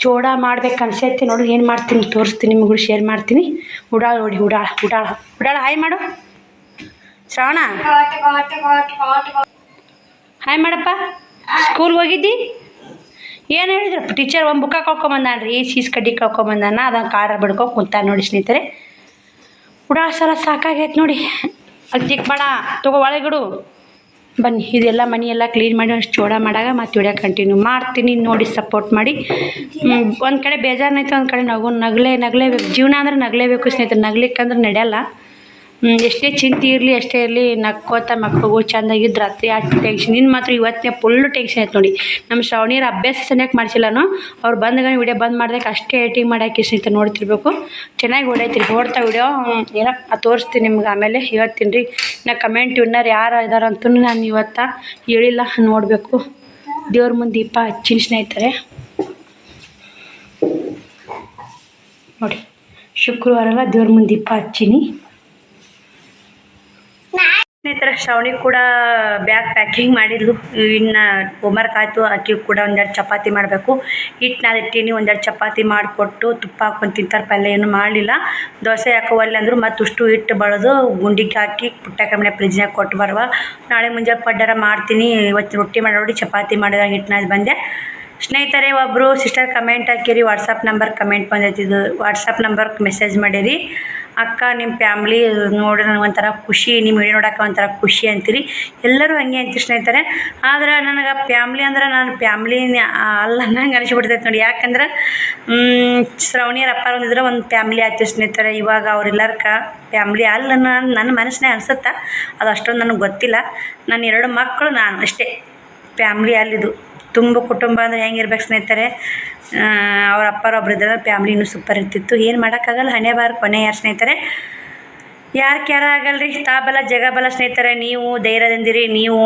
ಚೋಡ ಮಾಡ್ಬೇಕು ಅನ್ಸೈತಿ. ನೋಡಿ ಏನು ಮಾಡ್ತೀನಿ ತೋರಿಸ್ತೀನಿ ನಿಮಗೂ ಶೇರ್ ಮಾಡ್ತೀನಿ. ಉಡಾಳ ನೋಡಿ ಉಡಾಳ ಹಾಯ್ ಮಾಡು ಶ್ರವಣ. ಹಾಯ್ ಮಾಡಪ್ಪ. ಸ್ಕೂಲ್ಗೆ ಹೋಗಿದ್ದಿ? ಏನು ಹೇಳಿದ್ರು ಟೀಚರ್? ಒಂದು ಬುಕ್ಕ ಕಳ್ಕೊಂಬಂದಾನ್ರಿ. ಸೀಸ್ ಕಡ್ಡಿ ಕಳ್ಕೊಂಬಂದಾನ. ಅದನ್ನು ಕಾಡ್ರ ಬಿಡ್ಕೊಂಡು ಕುಂತ ನೋಡಿ ಸ್ನೇಹಿತರೆ. ಉಡಾಳ ಸಲ ಸಾಕಾಗೈತೆ ನೋಡಿ. ಅದು ಚಿಕ್ಕ ಬೇಡ ತಗೋ ಒಳಗಿಡು. ಬನ್ನಿ ಇದೆಲ್ಲ ಮನೆಯೆಲ್ಲ ಕ್ಲೀನ್ ಮಾಡಿ ಅಷ್ಟು ಚೋಡ ಮಾಡಾಗ ಮತ್ತು ವಿಡಿಯೋ ಕಂಟಿನ್ಯೂ ಮಾಡ್ತೀನಿ. ನೋಡಿ ಸಪೋರ್ಟ್ ಮಾಡಿ. ಒಂದು ಕಡೆ ಬೇಜಾರನೈತೆ, ಒಂದು ಕಡೆ ನಗಲೇಬೇಕು. ಜೀವನ ಅಂದ್ರೆ ನಗಲೇಬೇಕು ಸ್ನೇಹಿತರೆ. ನಗ್ಲಿಕ್ಕಂದ್ರೆ ನಡೆಯಲ್ಲ. ಎಷ್ಟೇ ಚಿಂತೆ ಇರಲಿ ಎಷ್ಟೇ ಇರಲಿ ನಕ್ಕೋತ ಮಕ್ಕಳು ಚೆಂದಾಗಿದ್ದು ರಾತ್ರಿ ಅಷ್ಟು ಟೆನ್ಷನ್. ಇನ್ನು ಮಾತ್ರ ಇವತ್ತೇ ಫುಲ್ಲು ಟೆನ್ಷನ್ ಆಯ್ತು ನೋಡಿ. ನಮ್ಮ ಶ್ರಾವಣಿಯರ ಅಭ್ಯಾಸ ಸರಿಯಾಗಿ ಮಾಡಿಸಿಲ್ಲನು. ಅವ್ರು ಬಂದಾಗ ವಿಡಿಯೋ ಬಂದ್ ಮಾಡ್ದಕ್ಕೆ ಅಷ್ಟೇ ಎಡಿಟಿಂಗ್ ಮಾಡಾಕಿ ಸ್ನೇಹಿತರೆ. ನೋಡ್ತಿರ್ಬೇಕು ಚೆನ್ನಾಗಿ ಓಡೈತಿರಿ. ಓಡ್ತಾ ವಿಡಿಯೋ ಏನೋ ತೋರಿಸ್ತೀನಿ ನಿಮ್ಗೆ ಆಮೇಲೆ. ಇವತ್ತಿನ ರೀ ನಾ ಕಮೆಂಟ್ ವಿನ್ನರ್ ಯಾರು ಇದಾರಂತೂ ನಾನು ಇವತ್ತು ಹೇಳಿಲ್ಲ. ನೋಡಬೇಕು. ದೇವ್ರ ಮುಂದೆ ದೀಪ ಹಚ್ಚಿನ ಸ್ನೇಹಿತರೆ ನೋಡಿ. ಶುಕ್ರವಾರ ದೇವ್ರ ಮುಂದೆ ದೀಪ ಹಚ್ಚಿನಿ ಸ್ನೇಹಿತರೆ. ಶ್ರಾವಣಿ ಕೂಡ ಬ್ಯಾಗ್ ಪ್ಯಾಕಿಂಗ್ ಮಾಡಿದ್ಲು. ಇನ್ನು ಹೋಮ್ವರ್ಕ್ ಆಯಿತು. ಆಕೆ ಕೂಡ ಒಂದೆರಡು ಚಪಾತಿ ಮಾಡಬೇಕು. ಹಿಟ್ಟು ನಾದಿಟ್ಟೀನಿ. ಒಂದೆರಡು ಚಪಾತಿ ಮಾಡಿಕೊಟ್ಟು ತುಪ್ಪ ಹಾಕ್ಕೊಂಡು ತಿಂತಾರೆ. ಪಲ್ಯ ಏನು ಮಾಡಲಿಲ್ಲ. ದೋಸೆ ಹಾಕೋವಲ್ಲಿ ಅಂದರು. ಮತ್ತು ಅಷ್ಟು ಹಿಟ್ಟು ಬಳಿದು ಗುಂಡಿಗೆ ಹಾಕಿ ಪುಟ್ಟ ಕಮ್ಮನೆ ಫ್ರಿಜ್ನಾಗ ಕೊಟ್ಟು ಬರುವ. ನಾಳೆ ಮುಂಜಾನೆ ಪಡ್ಡರ ಮಾಡ್ತೀನಿ. ಇವತ್ತು ರೊಟ್ಟಿ ಮಾಡಿ ನೋಡಿ ಚಪಾತಿ ಮಾಡಿದಾಗ ಹಿಟ್ಟು ನಾದಿ ಬಂದೆ ಸ್ನೇಹಿತರೆ. ಒಬ್ಬರು ಸಿಸ್ಟರ್ ಕಮೆಂಟ್ ಹಾಕಿರಿ. ವಾಟ್ಸಪ್ ನಂಬರ್ ಕಮೆಂಟ್ ಬಂದೈತಿದ್ದು. ವಾಟ್ಸಪ್ ನಂಬರ್ಗೆ ಮೆಸೇಜ್ ಮಾಡಿರಿ. ಅಕ್ಕ ನಿಮ್ಮ ಫ್ಯಾಮ್ಲಿ ನೋಡಿ ನನಗೆ ಒಂಥರ ಖುಷಿ. ನಿಮ್ಮ ವಿಡಿಯೋ ನೋಡೋಕೆ ಒಂಥರ ಖುಷಿ ಅಂತೀರಿ. ಎಲ್ಲರೂ ಹಂಗೆ ಅಂತೀರಿ ಸ್ನೇಹಿತರೆ. ಆದ್ರೆ ನನಗೆ ಫ್ಯಾಮ್ಲಿ ಅಂದ್ರೆ ನಾನು ಫ್ಯಾಮ್ಲಿ ಅಲ್ಲ ನಂಗೆ ಅನಿಸ್ಬಿಡ್ತೈತೆ ನೋಡಿ. ಯಾಕಂದ್ರೆ ಶ್ರಾವಣಿಯರ ಅಪ್ಪ ಒಂದಿದ್ರೆ ಒಂದು ಫ್ಯಾಮ್ಲಿ ಆಯ್ತು ಸ್ನೇಹಿತರೆ. ಇವಾಗ ಅವರೆಲ್ಲರ್ಕ ಫ್ಯಾಮ್ಲಿ ಅಲ್ಲ ನನ್ನ ಮನಸ್ಸಿನಾಗ ಅನ್ಸುತ್ತೆ. ಅದು ಅಷ್ಟೊಂದು ನನಗೆ ಗೊತ್ತಿಲ್ಲ. ನನ್ನ 2 ಮಕ್ಕಳು ನಾನು ಅಷ್ಟೇ ಫ್ಯಾಮ್ಲಿ ಅಲ್ಲಿದ್ದು. ತುಂಬ ಕುಟುಂಬ ಅಂದರೆ ಹೆಂಗಿರ್ಬೇಕು ಸ್ನೇಹಿತರೆ. ಅವ್ರ ಅಪ್ಪರೊಬ್ರು ಇದ್ರೆ ಫ್ಯಾಮ್ಲಿ ಇನ್ನೂ ಸೂಪರ್ ಇರ್ತಿತ್ತು. ಏನು ಮಾಡೋಕ್ಕಾಗಲ್ಲ. ಹಣೆ ಬಾರ ಕೊನೆ ಯಾರು ಸ್ನೇಹಿತರೆ. ಯಾರು ಕ್ಯಾರ ಆಗಲ್ರಿ. ತಾಬಲ ಜಗಬಲ ಸ್ನೇಹಿತರೆ. ನೀವು ಧೈರ್ಯದಿಂದಿರಿ. ನೀವು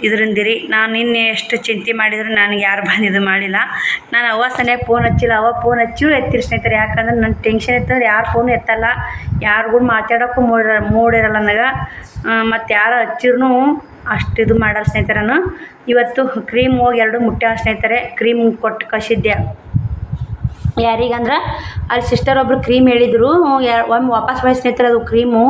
ಇದರಿಂದಿರಿ. ನಾನು ನಿನ್ನೆ ಎಷ್ಟು ಚಿಂತೆ ಮಾಡಿದ್ರು ನನಗೆ ಯಾರು ಬಂದಿದ್ದು ಮಾಡಿಲ್ಲ. ನಾನು ಅವ್ವ ಸನಿಯಾಗಿ ಫೋನ್ ಹಚ್ಚಿಲ್ಲ. ಅವ್ವ ಫೋನ್ ಹಚ್ಚಿರು ಎತ್ತಿರಿ ಸ್ನೇಹಿತರೆ. ಯಾಕಂದ್ರೆ ನನ್ನ ಟೆನ್ಷನ್ ಇರ್ತಂದ್ರೆ ಯಾರು ಫೋನು ಎತ್ತಲ್ಲ. ಯಾರಿಗೂ ಮಾತಾಡೋಕ್ಕೂ ಮೂಡಿರಲ್ಲ ನನಗೆ. ಮತ್ತು ಯಾರು ಹಚ್ಚಿರೂ ಅಷ್ಟು ಇದು ಮಾಡಲ್ಲ ಸ್ನೇಹಿತರೆ. ನಾನು ಇವತ್ತು ಕ್ರೀಮ್ ಹೋಗಿ 2 ಮುಟ್ಟ್ಯಾವ ಸ್ನೇಹಿತರೆ. ಕ್ರೀಮ್ ಕೊಟ್ಟು ಕಳಿಸಿದ್ದೆ. ಯಾರಿಗಂದ್ರೆ ಅಲ್ಲಿ ಸಿಸ್ಟರ್ ಒಬ್ರು ಕ್ರೀಮ್ ಹೇಳಿದರು. ಒಮ್ಮೆ ವಾಪಸ್ ಬಂದು ಸ್ನೇಹಿತರೆ. ಅದು ಕ್ರೀಮು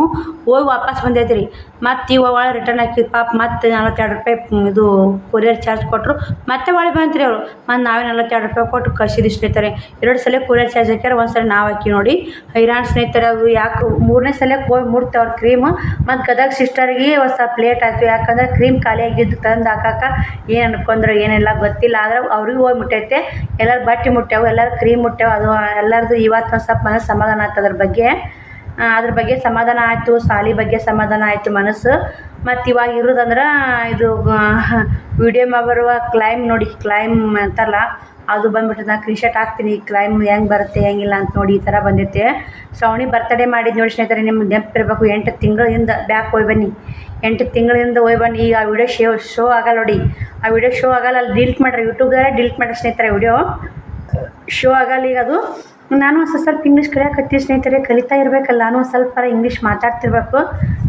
ಹೋಗಿ ವಾಪಸ್ ಬಂದೈತೆ ರೀ. ಮತ್ತು ಇವಾಗ ಒಳಗೆ ರಿಟರ್ನ್ ಹಾಕಿ ಪಾಪ ಮತ್ತು 42 ರೂಪಾಯಿ ಇದು ಕೊರಿಯರ್ ಚಾರ್ಜ್ ಕೊಟ್ಟರು. ಮತ್ತೆ ಒಳಗೆ ಬಂತ್ರಿ ಅವರು. ಮತ್ತು ನಾವೇ 42 ರೂಪಾಯಿ ಕೊಟ್ಟು ಕಳಿಸಿದ್ವಿ ಸ್ನೇಹಿತರೆ. 2 ಸಲ ಕೊರಿಯರ್ ಚಾರ್ಜ್ ಹಾಕ್ಯಾರ. ಒಂದು ಸಲ ನಾವು ಹಾಕಿ ನೋಡಿ ಹೈರಾಣ ಸ್ನೇಹಿತರೆ. ಅದು ಯಾಕೆ 3ನೇ ಸಲಕ್ಕೆ ಹೋಗಿ ಮುಟ್ತೆ ಅವ್ರ ಕ್ರೀಮು. ಮತ್ತು ಗದಗ ಸಿಸ್ಟರ್ಗೆ ಒಂದು ಸ್ವಲ್ಪ ಲೇಟ್ ಆಯಿತು. ಯಾಕಂದ್ರೆ ಕ್ರೀಮ್ ಖಾಲಿ ಆಗಿದ್ದು ತಂದು ಹಾಕಕ್ಕೆ ಏನು ಅನ್ಕೊಂಡ್ರೆ ಏನೆಲ್ಲ ಗೊತ್ತಿಲ್ಲ. ಆದ್ರೆ ಅವ್ರಿಗೆ ಹೋಗಿ ಮುಟ್ಟೈತೆ. ಎಲ್ಲರೂ ಬಟ್ಟೆ ಮುಟ್ಟ್ಯಾವು. ಎಲ್ಲರೂ ಕ್ರೀಮ್ ಮುಟ್ಟ್ಯಾವು. ಅದು ಎಲ್ಲರದು ಇವತ್ತು ಒಂದು ಸ್ವಲ್ಪ ಮನಸ್ಸು ಸಮಾಧಾನ ಆಯ್ತು. ಅದ್ರ ಬಗ್ಗೆ ಸಮಾಧಾನ ಆಯಿತು. ಸಾಲಿ ಬಗ್ಗೆ ಸಮಾಧಾನ ಆಯಿತು ಮನಸ್ಸು. ಮತ್ತು ಇವಾಗ ಇರೋದಂದ್ರೆ ಇದು ವಿಡಿಯೋ ಬರುವ ಕ್ಲೈಮ್ ನೋಡಿ. ಕ್ಲೈಮ್ ಅಂತಾರಲ್ಲ ಅದು ಬಂದುಬಿಟ್ಟು ನಾನು ಸ್ಕ್ರೀನ್ಶಾಟ್ ಹಾಕ್ತೀನಿ. ಕ್ಲೈಮ್ ಹೆಂಗೆ ಬರುತ್ತೆ ಹೆಂಗಿಲ್ಲ ಅಂತ ನೋಡಿ. ಈ ಥರ ಬಂದೈತೆ. ಶ್ರಾವಣಿ ಬರ್ತಡೇ ಮಾಡಿದ್ದು ನೋಡಿ ಸ್ನೇಹಿತರೆ. ನಿಮ್ಗೆ ನೆನಪಿರಬೇಕು. 8 ತಿಂಗಳಿಂದ ಬ್ಯಾಕ್ ಹೋಗಿ ಬನ್ನಿ. 8 ತಿಂಗಳಿಂದ ಹೋಗಿ ಬನ್ನಿ. ಈಗ ಆ ವಿಡಿಯೋ ಶೋ ಆಗಲ್ಲ ನೋಡಿ. ಆ ವಿಡಿಯೋ ಶೋ ಆಗಲ್ಲ. ಅಲ್ಲಿ ಡಿಲೀಟ್ ಮಾಡಿರಿ. ಯೂಟ್ಯೂಬ್ದಾರೆ ಡಿಲೀಟ್ ಮಾಡಿರಿ ಸ್ನೇಹಿತರೆ. ವಿಡಿಯೋ ಶೋ ಆಗಲ್ಲ ಈಗ ಅದು. ನಾನು ಒಂದು ಸ್ವಲ್ಪ ಇಂಗ್ಲೀಷ್ ಕಲಿಯಾಕತ್ತೀನಿ ಸ್ನೇಹಿತರೆ. ಕಲಿತಾ ಇರಬೇಕಲ್ಲ. ನಾನು ಒಂದು ಸ್ವಲ್ಪ ಇಂಗ್ಲೀಷ್ ಮಾತಾಡ್ತಿರ್ಬೇಕು.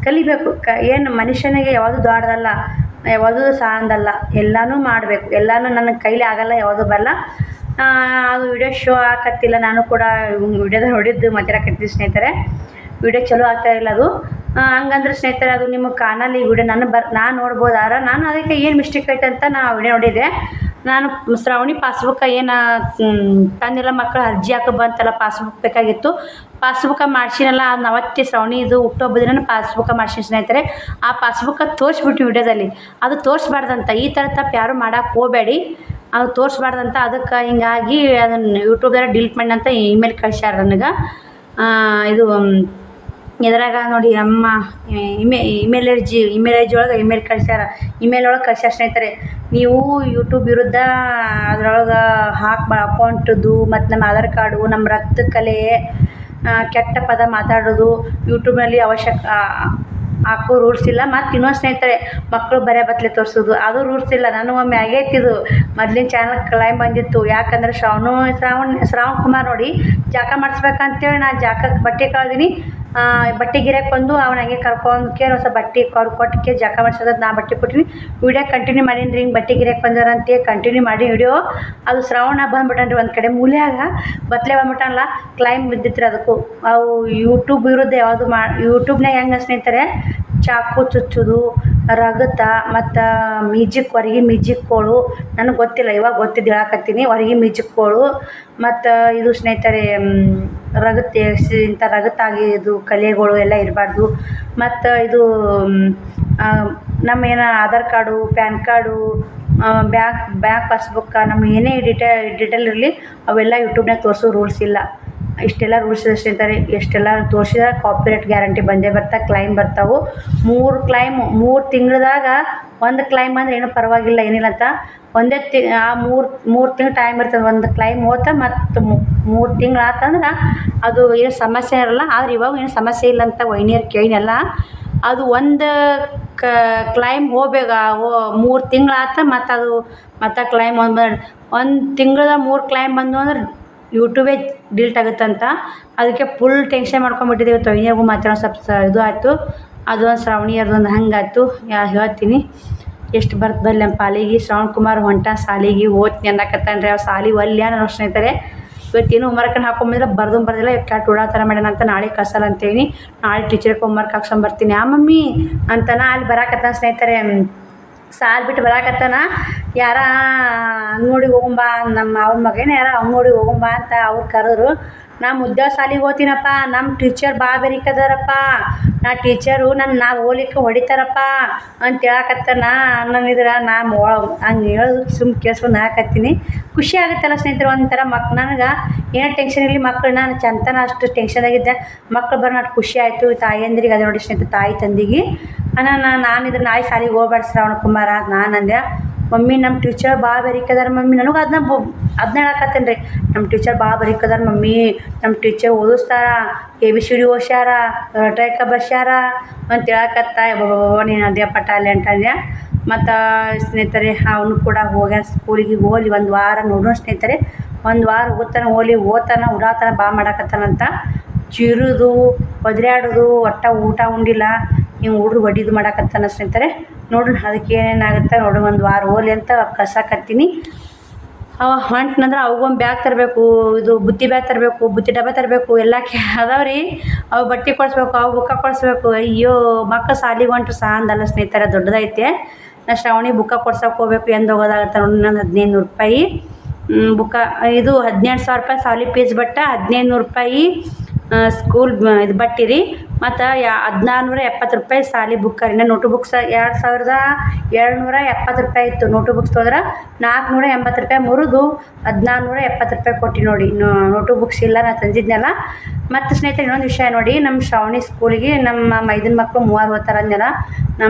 ಕಲಿಬೇಕು. ಏನು ಮನುಷ್ಯನಿಗೆ ಯಾವುದು ದೊಡ್ಡದಲ್ಲ, ಯಾವುದು ಸಾಂದಲ್ಲ. ಎಲ್ಲನೂ ಮಾಡಬೇಕು. ಎಲ್ಲನೂ ನನ್ನ ಕೈಲಿ ಆಗಲ್ಲ. ಯಾವುದು ಬರಲ್ಲ. ಅದು ವಿಡಿಯೋ ಶೋ ಆಗತ್ತಿಲ್ಲ. ನಾನು ಕೂಡ ವಿಡಿಯೋದಾಗ ನೋಡಿದ್ದು ಮಾತಾಡಕತ್ತೀನಿ ಸ್ನೇಹಿತರೆ. ವಿಡಿಯೋ ಚಲೋ ಆಗ್ತಾಯಿಲ್ಲ ಅದು. ಹಂಗಂದ್ರೆ ಸ್ನೇಹಿತರೆ ಅದು ನಿಮಗೆ ಕಾಣಲ್ಲ ಈ ವಿಡಿಯೋ. ನಾನು ನೋಡ್ಬೋದಾರ. ನಾನು ಅದಕ್ಕೆ ಏನು ಮಿಸ್ಟೇಕ್ ಐತೆ ಅಂತ ನಾ ವಿಡಿಯೋ ನೋಡಿದ್ದೆ. ನಾನು ಶ್ರಾವಣಿ ಪಾಸ್ಬುಕ್ಕ ಏನು ತಂದಿಲ್ಲ ಮಕ್ಕಳು ಅರ್ಜಿ ಹಾಕೋ ಬಂತಲ್ಲ ಪಾಸ್ಬುಕ್ ಬೇಕಾಗಿತ್ತು. ಪಾಸ್ಬುಕ್ಕ ಮಾಡ್ಸಿನಲ್ಲ ಅದು ಅವತ್ತೇ ಶ್ರಾವಣಿದು ಹುಟ್ಟುಹಬ್ಬದ ದಿನ ಪಾಸ್ಬುಕ್ಕ ಮಾಡ್ಸಿನಿ ಸ್ನೇಹಿತರೆ. ಆ ಪಾಸ್ಬುಕ್ಕ ತೋರಿಸ್ಬಿಟ್ಟು ವಿಡಿಯೋದಲ್ಲಿ ಅದು ತೋರಿಸ್ಬಾರ್ದಂತ. ಈ ಥರ ತಪ್ಪು ಯಾರೂ ಮಾಡೋಕೆ ಹೋಗಬೇಡಿ, ಅದು ತೋರಿಸ್ಬಾರ್ದಂತ. ಅದಕ್ಕೆ ಹಿಂಗಾಗಿ ಅದನ್ನು ಯೂಟ್ಯೂಬ್ದಾಗ ಡಿಲೀಟ್ ಮಾಡಿ ಅಂತ ಇಮೇಲ್ ಕಳ್ಸ್ಯಾರ ನನಗೆ. ಇದು ಎದ್ರಾಗ ನೋಡಿ ಅಮ್ಮ ಇಮೇಲ್ ಐ ಜಿ ಒಳಗೆ ಇಮೇಲ್ ಕಳ್ಸ್ಯಾರ. ಇಮೇಲ್ ಒಳಗೆ ಕಳ್ಸ್ಯಾರ ಸ್ನೇಹಿತರೆ, ನೀವು ಯೂಟ್ಯೂಬ್ ವಿರುದ್ಧ ಅದ್ರೊಳಗೆ ಅಕೌಂಟದ್ದು ಮತ್ತು ನಮ್ಮ ಆಧಾರ್ ಕಾರ್ಡು, ನಮ್ಮ ರಕ್ತ ಕಲೆ, ಕೆಟ್ಟ ಪದ ಮಾತಾಡೋದು ಯೂಟ್ಯೂಬ್ನಲ್ಲಿ ಹಾಕೋ ರೂಲ್ಸ್ ಇಲ್ಲ. ಮತ್ತು ಇನ್ನೊಂದು ಸ್ನೇಹಿತರೆ, ಮಕ್ಕಳು ಬರೆ ಬತ್ತಲೆ ತೋರಿಸೋದು ಅದು ರೂಲ್ಸ್ ಇಲ್ಲ. ನಾನು ಒಮ್ಮೆ ಆಗೈತಿದು ಮೊದಲಿನ ಚಾನಲ್ ಕ್ಲೈಮ್ ಬಂದಿತ್ತು. ಯಾಕಂದ್ರೆ ಶ್ರಾವಣ್ ಕುಮಾರ್ ನೋಡಿ ಜಾಕ ಮಾಡಿಸ್ಬೇಕಂತೇಳಿ ನಾನು ಜಾಕಕ್ಕೆ ಬಟ್ಟೆ ಕಳ್ದೀನಿ. ಬಟ್ಟೆ ಗಿರಕ್ಕೆ ಬಂದು ಅವ್ನು ಹಂಗೆ ಕರ್ಕೊಂಡ್ಕೆ ಹೊಸ ಬಟ್ಟೆ ಕೊಟ್ಟಕ್ಕೆ ಜಾಕ ಮಾಡ್ಸೋದು ನಾ ಬಟ್ಟೆ ಕೊಟ್ಟಿನಿ. ವಿಡಿಯೋ ಕಂಟಿನ್ಯೂ ಮಾಡೀನಿ ರೀ. ಹಿಂಗೆ ಬಟ್ಟೆ ಗಿರಕ್ಕೆ ಬಂದಾರಂತೆ ಕಂಟಿನ್ಯೂ ಮಾಡಿ ವಿಡಿಯೋ. ಅದು ಶ್ರಾವಣ ಬಂದ್ಬಿಟ್ಟನ್ರಿ ಒಂದು ಕಡೆ ಮೂಲ್ಯಾಗ ಬತ್ತಲೆ ಬಂದ್ಬಿಟ್ಟನಲ್ಲ, ಕ್ಲೈಮ್ ಬಿದ್ದಿತ್ತು ಅದಕ್ಕೂ. ಅವು ಯೂಟ್ಯೂಬ್ ವಿರುದ್ಧ ಯಾವುದು ಯೂಟ್ಯೂಬ್ನಾಗ ಹೆಂಗೆ ಸ್ನೇಹಿತರೆ, ಚಾಕು ಚುಚ್ಚೋದು, ರಗತ ಮತ್ತು ಹೊರಗೆ ಮ್ಯೂಜಿಕ್ಗಳು ನನಗೆ ಗೊತ್ತಿಲ್ಲ, ಇವಾಗ ಗೊತ್ತಿದ್ದು ಹೇಳಕತ್ತೀನಿ. ಹೊರಗೆ ಮ್ಯೂಜಿಕ್ಗಳು ಮತ್ತು ಇದು ಸ್ನೇಹಿತರೆ ರಗತ ಇಂಥ ರಗತಾಗಿ ಇದು ಕಲೆಗಳು ಎಲ್ಲ ಇರಬಾರ್ದು. ಮತ್ತು ಇದು ನಮ್ಮ ಏನೋ Aadhaar card, pan card, bank ಪಾಸ್ಬುಕ್ಕ, ನಮ್ಮ ಏನೇ ಡೀಟೇಲ್ ಇರಲಿ ಅವೆಲ್ಲ ಯೂಟ್ಯೂಬ್ನಾಗ ತೋರಿಸೋ ರೂಲ್ಸ್ ಇಲ್ಲ. ಇಷ್ಟೆಲ್ಲ ರೂಲ್ಸ್ ಸ್ನೇಹಿತರೆ. ಎಷ್ಟೆಲ್ಲ ತೋರಿಸಿದ್ರೆ ಕಾಪಿರೈಟ್ ಗ್ಯಾರಂಟಿ ಬಂದೇ ಕ್ಲೈಮ್ ಬರ್ತಾವೆ. 3 ತಿಂಗಳದಾಗ 1 ಕ್ಲೈಮ್ ಅಂದರೆ ಏನೂ ಪರವಾಗಿಲ್ಲ, ಏನಿಲ್ಲ ಅಂತ. ಒಂದೇ ಆ 3 ತಿಂಗಳು ಟೈಮ್ ಇರ್ತದೆ. ಒಂದು ಕ್ಲೈಮ್ ಹೋತ ಮತ್ತು 3 ತಿಂಗಳು ಆತಂದ್ರೆ ಅದು ಏನು ಸಮಸ್ಯೆ ಇರಲ್ಲ. ಆದ್ರೆ ಇವಾಗ ಏನು ಸಮಸ್ಯೆ ಇಲ್ಲ ಅಂತ ವೈನಿಯರ್ ಕೇಳಿನಲ್ಲ. ಅದು ಒಂದು ಕ್ಲೈಮ್ ಹೋಗ್ಬೇಕ 3 ತಿಂಗಳು ಆತ ಮತ್ತು ಅದು ಮತ್ತು ಕ್ಲೈಮ್ ಒಂದು ತಿಂಗಳದ 3 ಕ್ಲೈಮ್ ಬಂದು ಅಂದ್ರೆ ಯೂಟ್ಯೂಬೇ ಡಿಲೀಟ್ ಆಗುತ್ತಂತ. ಅದಕ್ಕೆ ಫುಲ್ ಟೆನ್ಷನ್ ಮಾಡ್ಕೊಂಡ್ಬಿಟ್ಟಿದ್ದೀವಿ. ವೈನಿಯರ್ಗೂ ಮಾತ್ರ ಸ್ವಲ್ಪ ಇದು ಆಯಿತು. ಅದೊಂದು ಶ್ರಾವಣಿಯರ್ದೊಂದು ಹಂಗಾಯ್ತು. ಹೇಳ್ತೀನಿ ಎಷ್ಟು ಬರ್ತದಲ್ಲ ನಮ್ಮ ಪಾಲಿಗೆ. ಶ್ರವಣ್ ಕುಮಾರ್ ಹೊಂಟ ಸಾಲಿಗೆ ಓದ್ತೀನಿ ಅನ್ನಕತ್ತಾನ್ರಿ. ಅವ್ರು ಸಾಲಿ ಒಲ್ಲೆ ಅನ್ನೋ ಸ್ನೇಹಿತರೆ. ಇವತ್ತೇನು ಹೋಮ್ವರ್ಕನ್ನು ಹಾಕೊಂಬಂದ್ರೆ ಬರ್ದಿಲ್ಲ. ಕೆಟ್ಟ ಉಡಾತರ ಮಾಡ್ಯಾನ ಅಂತ ನಾಳೆ ಕಳ್ಸಲ್ಲ ಅಂತೇಳಿ. ನಾಳೆ ಟೀಚರ್ಗೆ ಹೋಮ್ವರ್ಕ್ ಹಾಕ್ಸ್ಕೊಂಬರ್ತೀನಿ ಮಮ್ಮಿ ಅಂತಾನ. ಅಲ್ಲಿ ಬರಾಕತ್ತಾನ ಸ್ನೇಹಿತರೆ, ಸಾಲು ಬಿಟ್ಟು ಬರಾಕತ್ತಾನ. ಯಾರ ಅಂಗಡಿಗೆ ಹೋಗುಂಬಾ, ನಮ್ಮ ಅವ್ರ ಮಗೇನ ಯಾರ ಅಂಗಡಿಗೆ ಹೋಗುಂಬಾ ಅಂತ ಅವ್ರು ಕರೆದ್ರು. ನಾ ಮುದ್ದೆ ಸಾಲಿಗೆ ಹೋಗ್ತೀನಪ್ಪ, ನಮ್ಮ ಟೀಚರ್ ಭಾಳ ಬೆರಿಕದಾರಪ್ಪ, ನಾ ಟೀಚರು ನಾ ಹೋಗ್ಲಿಕ್ಕೆ ಹೊಡಿತಾರಪ್ಪ ಅಂತ ಹೇಳಕತ್ತಾನ. ನನ್ನಿದ್ರೆ ಹಂಗೆ ಹೇಳೋದು ಸುಮ್ಮ ಕೇಳಿಸ್ಕೊಂಡು ಹಾಕತ್ತೀನಿ. ಖುಷಿ ಆಗುತ್ತಲ್ಲ ಸ್ನೇಹಿತರೆ ಒಂಥರ. ನನಗೆ ಏನೋ ಟೆನ್ಷನ್ ಇರಲಿ, ಮಕ್ಕಳು ನಾನು ಚಂತನ ಅಷ್ಟು ಟೆನ್ಷನಾಗಿದ್ದೆ. ಮಕ್ಕಳು ಬರೋ ನಾಟ್ ಖುಷಿ ಆಯಿತು. ತಾಯಿಯಂದ್ರಿಗೆ ಅದು ನೋಡಿ ಸ್ನೇಹಿತರೆ, ತಾಯಿ ತಂದಿಗೆ ನಾನಿದ್ರೆ ನಾಳೆ ಸಾಲಿಗೆ ಹೋಗ್ಬೇಡ ಶ್ರವಣ ಕುಮಾರ ನಾನು ಅಂದೆ. ಮಮ್ಮಿ ನಮ್ಮ ಟೀಚರ್ ಭಾಳ ಬೆರಿಕದಾರ ಮಮ್ಮಿ. ನನಗೆ ಅದನ್ನ ಹೇಳಕತ್ತೇನೆ ರೀ. ನಮ್ಮ ಟೀಚರ್ ಭಾಳ ಬೆರಿಕದಾರ ಮಮ್ಮಿ, ನಮ್ಮ ಟೀಚರ್ ಓದಿಸ್ತಾರ, ABCD ಓದ್ಸ್ಯಾರ, ಟೈಕ ಬರ್ಸ್ಯಾರ ಅಂತ ಹೇಳಕತ್ತ. ನೀನು ಅದೇ ಪಟಾಲೆ ಅಂತಂದೆ. ಮತ್ತು ಸ್ನೇಹಿತರೆ ಅವನು ಕೂಡ ಹೋಗ್ಯಾನ ಸ್ಕೂಲಿಗೆ. ಹೋಗ್ಲಿ 1 ವಾರ ನೋಡೋಣ ಸ್ನೇಹಿತರೆ. 1 ವಾರ ಓದ್ತಾನ ಉಡಾತನ ಭಾಳ ಮಾಡಕತ್ತಾನಂತ. ಚಿರುದು ಒದ್ರಾಡೋದು, ಊಟ ಉಂಡಿಲ್ಲ, ಹಿಂಗೆ ಹುಡ್ರು ಹೊಡಿದು ಮಾಡಕತ್ತಾನ ಸ್ನೇಹಿತರೆ. ನೋಡ್ರಿ ಅದಕ್ಕೆ ಏನೇನಾಗುತ್ತೆ ನೋಡ್ರಿ. 1 ವಾರ ಹೋಗ್ಲಿ ಅಂತ ಕಳ್ಸಾಕತ್ತೀನಿ. ಅವ ಹೊಂಟ್ನಂದ್ರೆ ಅವಾಗೊಂದು ಬ್ಯಾಗ್ ತರಬೇಕು, ಇದು ಬುತ್ತಿ ಬ್ಯಾಗ್ ತರಬೇಕು, ಬುತ್ತಿ ಡಬ್ಬ ತರಬೇಕು, ಎಲ್ಲ ಅದಾವ್ರಿ. ಅವು ಬಟ್ಟೆ ಕೊಡಿಸ್ಬೇಕು, ಅವು ಬುಕ್ಕ ಕೊಡಿಸ್ಬೇಕು. ಅಯ್ಯೋ ಮಕ್ಕಳು ಸಾಲಿಗೆ ಹೊಂಟ್ರು ಸಾಂದಲ್ಲ ಸ್ನೇಹಿತರೆ, ದೊಡ್ಡದೈತೆ. ನಾ ಶ್ರಾವಣಿ ಬುಕ್ಕ ಕೊಡ್ಸೋಕೆ ಹೋಗ್ಬೇಕು. ಎಂದು ಹೋಗೋದಾಗತ್ತೆ ನೋಡಿ. ನಾನು 1500 ರೂಪಾಯಿ ಬುಕ್ಕ. ಇದು 12,000 ರೂಪಾಯಿ ಸಾಲಿ ಫೀಸ್ ಬಟ್ಟ, 1500 ರೂಪಾಯಿ ಸ್ಕೂಲ್ ಇದು ಬಟ್ಟೆ ರೀ. ಮತ್ತು 1470 ರೂಪಾಯಿ ಸಾಲಿ ಬುಕ್ಕ ರೀ. ನೋಟು ಬುಕ್ಸ್ 2770 ರೂಪಾಯಿ ಇತ್ತು. ನೋಟು ಬುಕ್ಸ್ ತೊಗೊಂಡ್ರೆ 480 ರೂಪಾಯಿ ಮುರಿದು 1470 ರೂಪಾಯಿ ಕೊಟ್ಟು ನೋಡಿ. ನೋಟು ಬುಕ್ಸ್ ಇಲ್ಲ ನಾನು ತಂದಿದ್ನಲ್ಲ. ಮತ್ತು ಸ್ನೇಹಿತರೆ ಇನ್ನೊಂದು ವಿಷಯ ನೋಡಿ, ನಮ್ಮ ಶ್ರಾವಣಿ ಸ್ಕೂಲಿಗೆ ನಮ್ಮ ಮೈದನ ಮಕ್ಕಳು 3 ಹೋಗ್ತಾರೆ ಅಂದೆಲ್ಲ.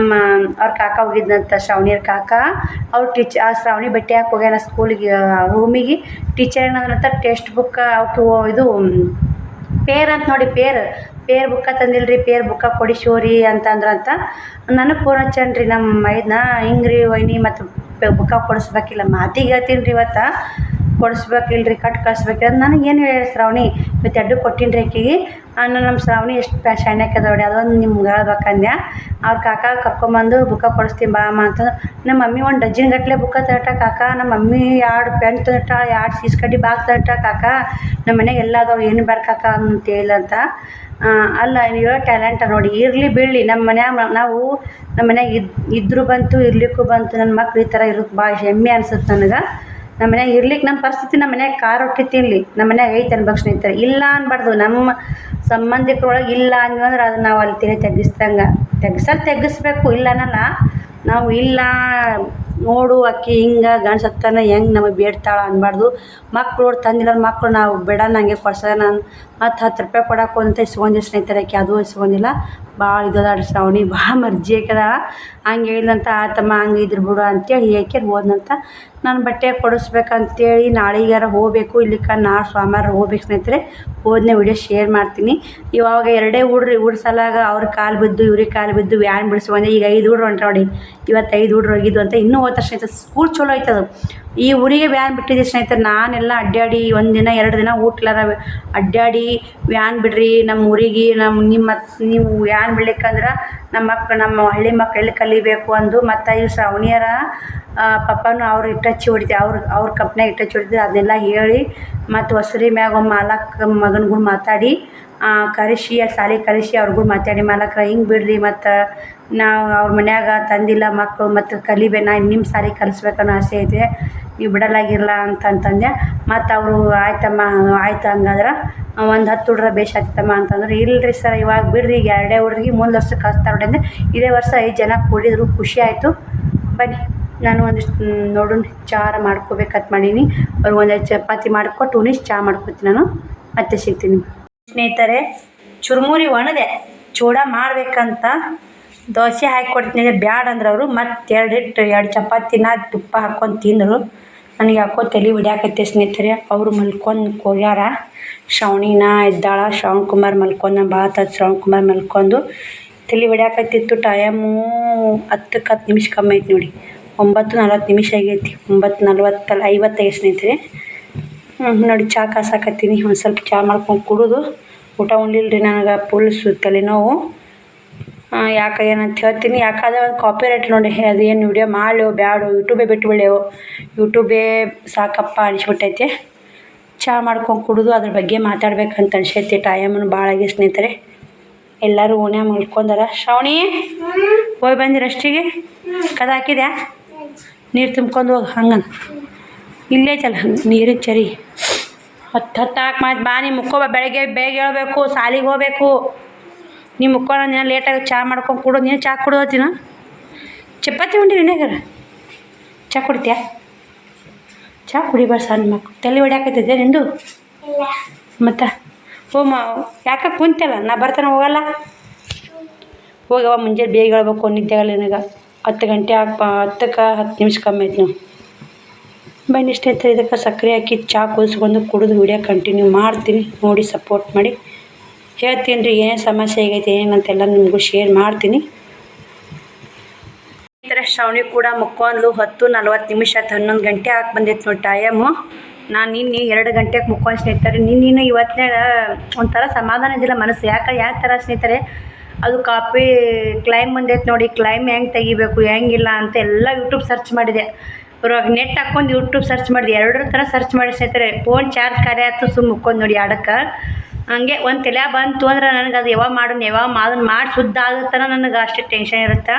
ಅವ್ರ ಕಾಕ ಹೋಗಿದ್ದಂತ, ಶ್ರಾವಣಿಯವ್ರ ಕಾಕ. ಅವ್ರು ಆ ಶ್ರಾವಣಿ ಬಟ್ಟೆ ಹಾಕಿ ಹೋಗ್ಯಾನ ಸ್ಕೂಲಿಗೆ ರೂಮಿಗೆ. ಟೀಚರ್ ಏನಂದ್ರಂತ ಟೆಕ್ಸ್ಟ್ ಬುಕ್ಕ ಅವಕ್ಕೆ ಇದು ಪೇರ್ ಅಂತ ನೋಡಿ, ಪೇರ್ ಬುಕ್ಕ ತಂದಿಲ್ರಿ, ಪೇರ್ ಬುಕ್ಕ ಕೊಡಿಸೋರಿ ಅಂತಂದ್ರಂತ. ನನಗೆ ಫೋನ್ ಹಚ್ಚನ್ರಿ ನಮ್ಮ ಮೈದನ, ಹಿಂಗೆ ರೀ ವೈನಿ ಮತ್ತು ಬುಕ್ಕ ಕೊಡಿಸ್ಬೇಕಿಲ್ಲ ಮಾತಿಗೆ ಹೇಳ್ತೀನಿ ರೀ. ಇವತ್ತು ಕೊಡಿಸ್ಬೇಕಿಲ್ರಿ ಕಟ್ ಕಳಿಸ್ಬೇಕು ಅದು ನನಗೇನು ಹೇಳಿ ಶ್ರಾವಣಿ ಇವತ್ತು ಎಡ್ಡು ಕೊಟ್ಟಿನಿ ರೀ ಆಕೆಗೆ ನಮ್ಮ ಶ್ರಾವಣಿ ಎಷ್ಟು ಶಾಣ್ಯಕ್ಕೆ ಅದಾವಡಿ ಅದೊಂದು ನಿಮ್ಗೆ ಹೇಳ್ಬೇಕಂದ್ಯಾ ಅವ್ರ ಕಾಕ ಕರ್ಕೊಂಬಂದು ಬುಕ್ಕ ಕೊಡಿಸ್ತೀನಿ ಬಾ ಅಮ್ಮ ಅಂತಂದು ನಮ್ಮ ಮಮ್ಮಿ ಒಂದು ಡಜನ್ ಗಟ್ಟಲೆ ಬುಕ್ಕ ತರಟ ಕಾಕ ನಮ್ಮ ಮಮ್ಮಿ 2 ಪೆನ್ ತಂದಿಟ್ಟ 2 ಸೀಸ್ ಕಡ್ಡಿ ಬಾಕ್ಸ್ ತರಟ ಕಾಕ ನಮ್ಮ ಮನೆಗೆ ಎಲ್ಲ ಅದಾವ ಏನು ಬೇಡ ಕಾಕ ಅಂತ ಹೇಳಿದಂತ ಅಲ್ಲ ನೀವು ಟ್ಯಾಲೆಂಟ ನೋಡಿ ಇರಲಿ ಬೀಳಲಿ ನಮ್ಮ ಮನ್ಯಾಗ ನಾವು ನಮ್ಮ ಮನ್ಯಾಗ ಇದ್ರೂ ಬಂತು ಇರ್ಲಿಕ್ಕೂ ಬಂತು ನನ್ನ ಮಕ್ಳು ಈ ಥರ ಇರೋದು ಭಾಳ ಹೆಮ್ಮೆ ಅನ್ಸುತ್ತೆ ನನಗೆ ನಮ್ಮ ಮನ್ಯಾಗ ಇರ್ಲಿಕ್ಕೆ ನಮ್ಮ ಪರಿಸ್ಥಿತಿ ನಮ್ಮ ಮನ್ಯಾಗ ಕಾರ್ ರೊಟ್ಟಿ ತಿನ್ನಲಿ ನಮ್ಮ ಮನ್ಯಾಗ ಐತೆ ಅನ್ಬೇಕು ಸ್ನೇಹಿತರೆ ಇಲ್ಲ ಅನ್ಬಾರ್ದು ನಮ್ಮ ಸಂಬಂಧಿಕರೊಳಗೆ ಇಲ್ಲ ಅಂದ್ವಂದ್ರೆ ಅದು ನಾವು ಅಲ್ಲಿ ತಲೆ ತೆಗಿಸ್ಬೇಕು ಇಲ್ಲ ಅನ್ನಲ್ಲ ನಾವು ಇಲ್ಲ ನೋಡು ಅಕ್ಕಿ ಹಿಂಗೆ ಗಂಡ್ಸತ್ತನ ಹೆಂಗೆ ನಮಗೆ ಬೇಡ್ತಾಳೆ ಅನ್ಬಾರ್ದು ಮಕ್ಳು ತಂದಿಲ್ಲ ಮಕ್ಕಳು ನಾವು ಬೇಡ ನಂಗೆ ಕೊಡ್ಸೋದ ನಾನು ಮತ್ತು 10 ರೂಪಾಯಿ ಕೊಡಕ್ಕೆ ಅಂತ ಇಸ್ಕೊಂಡಿದ್ದೆ ಸ್ನೇಹಿತರೆ ಆಕೆ ಅದು ಇಸ್ಕೊಂಡಿಲ್ಲ ಭಾಳ ಇದದಾಡ್ರಿ ಶ್ರಾವಣಿ ಭಾಳ ಮರ್ಜಿ ಆಕ್ಯದ ಹಂಗೆ ಹೇಳಿದಂತ ಆತಮ್ಮ ಹಂಗೆ ಇದ್ರ ಬಿಡು ಅಂತೇಳಿ ಆಕೆ ಹೋದ್ನಂತ ನಾನು ಬಟ್ಟೆ ಕೊಡಿಸ್ಬೇಕಂತೇಳಿ ನಾಳೆಗಾರ ಹೋಗಬೇಕು ಇಲ್ಲಿಕ್ಕ ನಾಳೆ ಸೋಮವಾರ ಹೋಗ್ಬೇಕು ಸ್ನೇಹಿತರೆ ಹೋದ್ನೇ ವಿಡಿಯೋ ಶೇರ್ ಮಾಡ್ತೀನಿ ಇವಾಗ 2 ಹುಡ್ರು ಸಲಾಗ ಅವ್ರ ಕಾಲು ಬಿದ್ದು ಇವ್ರಿಗೆ ಕಾಲು ಬಿದ್ದು ವ್ಯಾನ್ ಬಿಡಿಸ್ಕೊಂಡೆ ಈಗ 5 ಹುಡ್ರು ಹೊಂಟ ನೋಡಿ ಇವತ್ತು 5 ಹುಡ್ರು ಹೋಗಿದ್ದು ಅಂತ ಇನ್ನೂ ಹೋಗ್ತಾರೆ ಸ್ನೇಹಿತರೆ ಸ್ಕೂಲ್ ಚಲೋ ಆಯ್ತದು ಈ ಊರಿಗೆ ವ್ಯಾನ್ ಬಿಟ್ಟಿದ್ದೆ ಸ್ನೇಹಿತರೆ ನಾನೆಲ್ಲ ಅಡ್ಡಾಡಿ 1 ದಿನ 2 ದಿನ ಊಟ್ಲಾರ ಅಡ್ಡಾಡಿ ವ್ಯಾನ್ ಬಿಡ್ರಿ ನಮ್ಮ ಊರಿಗೆ ನೀವು ವ್ಯಾನ್ ಬಿಡ್ಲಿಕ್ಕಂದ್ರೆ ನಮ್ಮ ಹಳ್ಳಿ ಮಕ್ಕಳು ಕಲಿಬೇಕು ಅಂದು ಮತ್ತು ಈ ಶ್ರಾವಣಿಯರ ಪಪ್ಪನೂ ಅವ್ರು ಇಟ್ಟಚ್ಚಿ ಹೊಡಿತೀವಿ ಅವ್ರ ಕಂಪ್ನಿಯಾಗ ಇಟ್ಟಚ್ಚಿ ಹೊಡಿತೀವಿ ಅದನ್ನೆಲ್ಲ ಹೇಳಿ ಮತ್ತು ಹೊಸ್ರಿ ಮ್ಯಾಗ ಒಂದು ಮಾಲಕ್ ಮಗನ್ಗಳು ಮಾತಾಡಿ ಕರೆಸಿ ಸಾಲಿ ಕರೆಸಿ ಅವ್ರಿಗೂ ಮಾತಾಡಿ ಮಾಲಕ್ರ ಹಿಂಗೆ ಬಿಡ್ರಿ ಮತ್ತು ನಾವು ಅವ್ರ ಮನ್ಯಾಗ ತಂದಿಲ್ಲ ಮಕ್ಕಳು ಮತ್ತು ನಾ ನಿಮ್ಮ ಸಾಲಿ ಕಲಿಸ್ಬೇಕನ್ನೋ ಆಸೆ ಐತೆ ನೀವು ಬಿಡಲಾಗಿರಲ್ಲ ಅಂತಂದೆ ಮತ್ತು ಅವರು ಆಯ್ತಮ್ಮ ಆಯ್ತು ಹಂಗಾದ್ರೆ ಒಂದು 10 ಹುಡ್ರ ಬೇಷ್ ಆಗ್ತಮ್ಮ ಅಂತಂದ್ರೆ ಇಲ್ಲರಿ ಸರ್ ಇವಾಗ ಬಿಡ್ರಿ ಈಗ 2 ಹುಡ್ರಿಗೆ ಮುಂದೆ ವರ್ಷ ಕಳಿಸ್ತಾರೆ ನೋಡಿ ಅಂದರೆ ಇದೇ ವರ್ಷ 5 ಜನ ಕೂಡಿದ್ರು ಖುಷಿ ಆಯಿತು ಬನ್ನಿ ನಾನು ಒಂದಿಷ್ಟು ನೋಡೋಣ ಚಾರ ಮಾಡ್ಕೋಬೇಕಂತ ಮಾಡೀನಿ ಅವ್ರಿಗೆ ಒಂದೆರಡು ಚಪಾತಿ ಮಾಡಿಕೊಟ್ಟು ಉಣಿಸಿ ಚಹಾ ಮಾಡ್ಕೊತೀನಿ ನಾನು ಮತ್ತೆ ಸಿಗ್ತೀನಿ ಸ್ನೇಹಿತರೆ ಚುರುಮುರಿ ಒಣದೆ ಚೂಡ ಮಾಡಬೇಕಂತ ದೋಸೆ ಹಾಕಿಕೊಡ್ತೀನಿ ಬ್ಯಾಡ ಅಂದ್ರೆ ಅವರು ಮತ್ತು 2 ಚಪಾತಿನ ತುಪ್ಪ ಹಾಕ್ಕೊಂಡು ತಿಂದರು ನನಗೆ ಯಾಕೋ ತಲೆ ಹಿಡಿಯಾಕತ್ತೆ ಸ್ನೇಹಿತರೆ ಅವರು ಮಲ್ಕೊಂಡು ಹೋಗ್ಯಾರ ಶ್ರಾವಣಿನ ಇದ್ದಾಳ ಶ್ರವಣ್ ಕುಮಾರ್ ಮಲ್ಕೊಂಡು ಭಾಳ ಶ್ರವಣ್ ಕುಮಾರ್ ಮಲ್ಕೊಂಡು ತಲೆ ಹಿಡಿಯಾಕತ್ತಿತ್ತು ಟೈಮು 10 ನಿಮಿಷ ಕಮ್ಮಿ ಐತೆ ನೋಡಿ 9:40 ಆಗೈತಿ 9:55 ಸ್ನೇಹಿತರೆ ನೋಡಿ ಚಹಾ ಕಾಸಾಕತ್ತೀನಿ ಒಂದು ಸ್ವಲ್ಪ ಚಹಾ ಮಾಡ್ಕೊಂಡು ಕುಡಿದು ಊಟ ಉಣ್ಲಿಲ್ಲ ರೀ ನನಗೆ ಫುಲ್ ತಲೆನೋವು ಯಾಕೆ ಏನಂತ ಹೇಳ್ತೀನಿ ಯಾಕಂದ್ರೆ ಒಂದು ಕಾಪಿ ರೈಟ್ ನೋಡಿ ಅದೇನು ವಿಡಿಯೋ ಮಾಡ್ಲೋ ಬ್ಯಾಡೋ ಯೂಟ್ಯೂಬೇ ಬಿಟ್ಬಿಡ್ಲೇವು ಯೂಟ್ಯೂಬೇ ಸಾಕಪ್ಪ ಅನಿಸ್ಬಿಟ್ಟೈತೆ ಚಹಾ ಮಾಡ್ಕೊಂಡು ಕುಡಿದು ಅದ್ರ ಬಗ್ಗೆ ಮಾತಾಡ್ಬೇಕಂತ ಅನ್ಸೈತಿ ಟೈಮನ್ನು ಭಾಳ ಆಗಿ ಸ್ನೇಹಿತರೆ ಎಲ್ಲರೂ ಓಣ್ಯಾಗ ಮಲ್ಕೊಂಡಾರ ಶ್ರಾವಣಿ ಹೋಗಿ ಬಂದಿರ ಅಷ್ಟಿಗೆ ಕದ ಹಾಕಿದ್ಯಾ ನೀರು ತುಂಬ್ಕೊಂಡು ಹೋಗಿ ಹಂಗೆ ಇಲ್ಲೇ ಐತಲ್ಲ ನೀರಿನ ಚರಿ 10 ಹಾಕಿ ಮತ್ತು ಬಾ ನೀ ಮುಕ್ಕೋಬ ಬೆಳಗ್ಗೆ ಬೇಗ ಹೇಳ್ಬೇಕು ಸಾಲಿಗೆ ಹೋಗ್ಬೇಕು ನೀ ಮುಕ್ಕೊಳ್ಳೋ ದಿನ ಲೇಟಾಗಿ ಚಹಾ ಮಾಡ್ಕೊಂಡು ಕುಡೋದು ನೀನು ಚಹಾ ಕುಡ್ದೋತಿನ ಚಪಾತಿ ಉಂಡಿರಿ ನೀಗಾರ ಚಹಾ ಕುಡಿತ್ಯಾ ಚಹಾ ಕುಡಿಬಾರ್ದು ಸಣ್ಣ ಮಕ್ಕಳು ತಲೆ ಹೊಡ್ಯಾಕತ್ತಿದ್ದೆ ನಿಂದು ಮತ್ತು ಯಾಕೆ ಕುಂತಲ್ಲ ನಾ ಬರ್ತಾನೆ ಹೋಗಲ್ಲ ಹೋಗವ ಮುಂಜಾನೆ ಬೇಗ ಹೇಳ್ಬೇಕು ನಿದ್ದೆಗಲ್ಲ ನಿನಗೆ 10 ಗಂಟೆ 10 ನಿಮಿಷ ಕಮ್ಮಿ ಐತೆ ನಾವು ಬನ್ನಿ ಸ್ನೇಹಿತರೆ ಇದಕ್ಕೆ ಸಕ್ಕರೆ ಹಾಕಿ ಚಹಾ ಕುದಿಸ್ಕೊಂಡು ಕುಡಿದು ವಿಡಿಯೋ ಕಂಟಿನ್ಯೂ ಮಾಡ್ತೀನಿ ನೋಡಿ ಸಪೋರ್ಟ್ ಮಾಡಿ ಹೇಳ್ತೀನಿ ರೀ ಏನೇ ಸಮಸ್ಯೆ ಆಗೈತೆ ಏನಂತೆಲ್ಲ ನಿಮಗೂ ಶೇರ್ ಮಾಡ್ತೀನಿ ಈ ಥರ ಶ್ರಾವಣಿ ಕೂಡ ಮುಕ್ಕೊಂಡ್ಲು 10:40 ಆಯ್ತು 11 ಗಂಟೆ ಹಾಕಿ ಬಂದೈತೆ ನೋಡಿ ಟೈಮು ನಾನು ನಿನ್ನೆ 2 ಗಂಟೆಗೆ ಮುಕ್ಕೊಂಡು ಸ್ನೇಹಿತರೆ ನಿನ್ನೆ ಇವತ್ತನೇ ಒಂಥರ ಸಮಾಧಾನ ಇದ್ದಿಲ್ಲ ಮನಸ್ಸು ಯಾವ ಥರ ಸ್ನೇಹಿತರೆ ಅದು ಕಾಪಿ ಕ್ಲೈಮ್ ಬಂದೈತೆ ನೋಡಿ ಕ್ಲೈಮ್ ಹೆಂಗೆ ತೆಗಿಬೇಕು ಹೆಂಗಿಲ್ಲ ಅಂತ ಎಲ್ಲ ಯೂಟ್ಯೂಬ್ ಸರ್ಚ್ ಮಾಡಿದೆ ಇವಾಗ ನೆಟ್ ಹಾಕ್ಕೊಂಡು ಯೂಟ್ಯೂಬ್ ಸರ್ಚ್ ಮಾಡಿದೆ 2 ಥರ ಸರ್ಚ್ ಮಾಡಿ ಸ್ನೇಹಿತರೆ ಫೋನ್ ಚಾರ್ಜ್ ಖರೆ ಆಯ್ತು ಮುಕ್ಕೊಂಡು ನೋಡಿ ಆಡಕ್ಕೆ ಹಂಗೆ ಒಂದು ತಲೆ ಬಂತು ಅಂದ್ರೆ ನನಗೆ ಅದು ಯಾವಾಗ ಅದನ್ನು ಮಾಡಿ ಶುದ್ಧ ಆಗುತ್ತಾನ ನನಗೆ ಅಷ್ಟೇ ಟೆನ್ಷನ್ ಇರುತ್ತೆ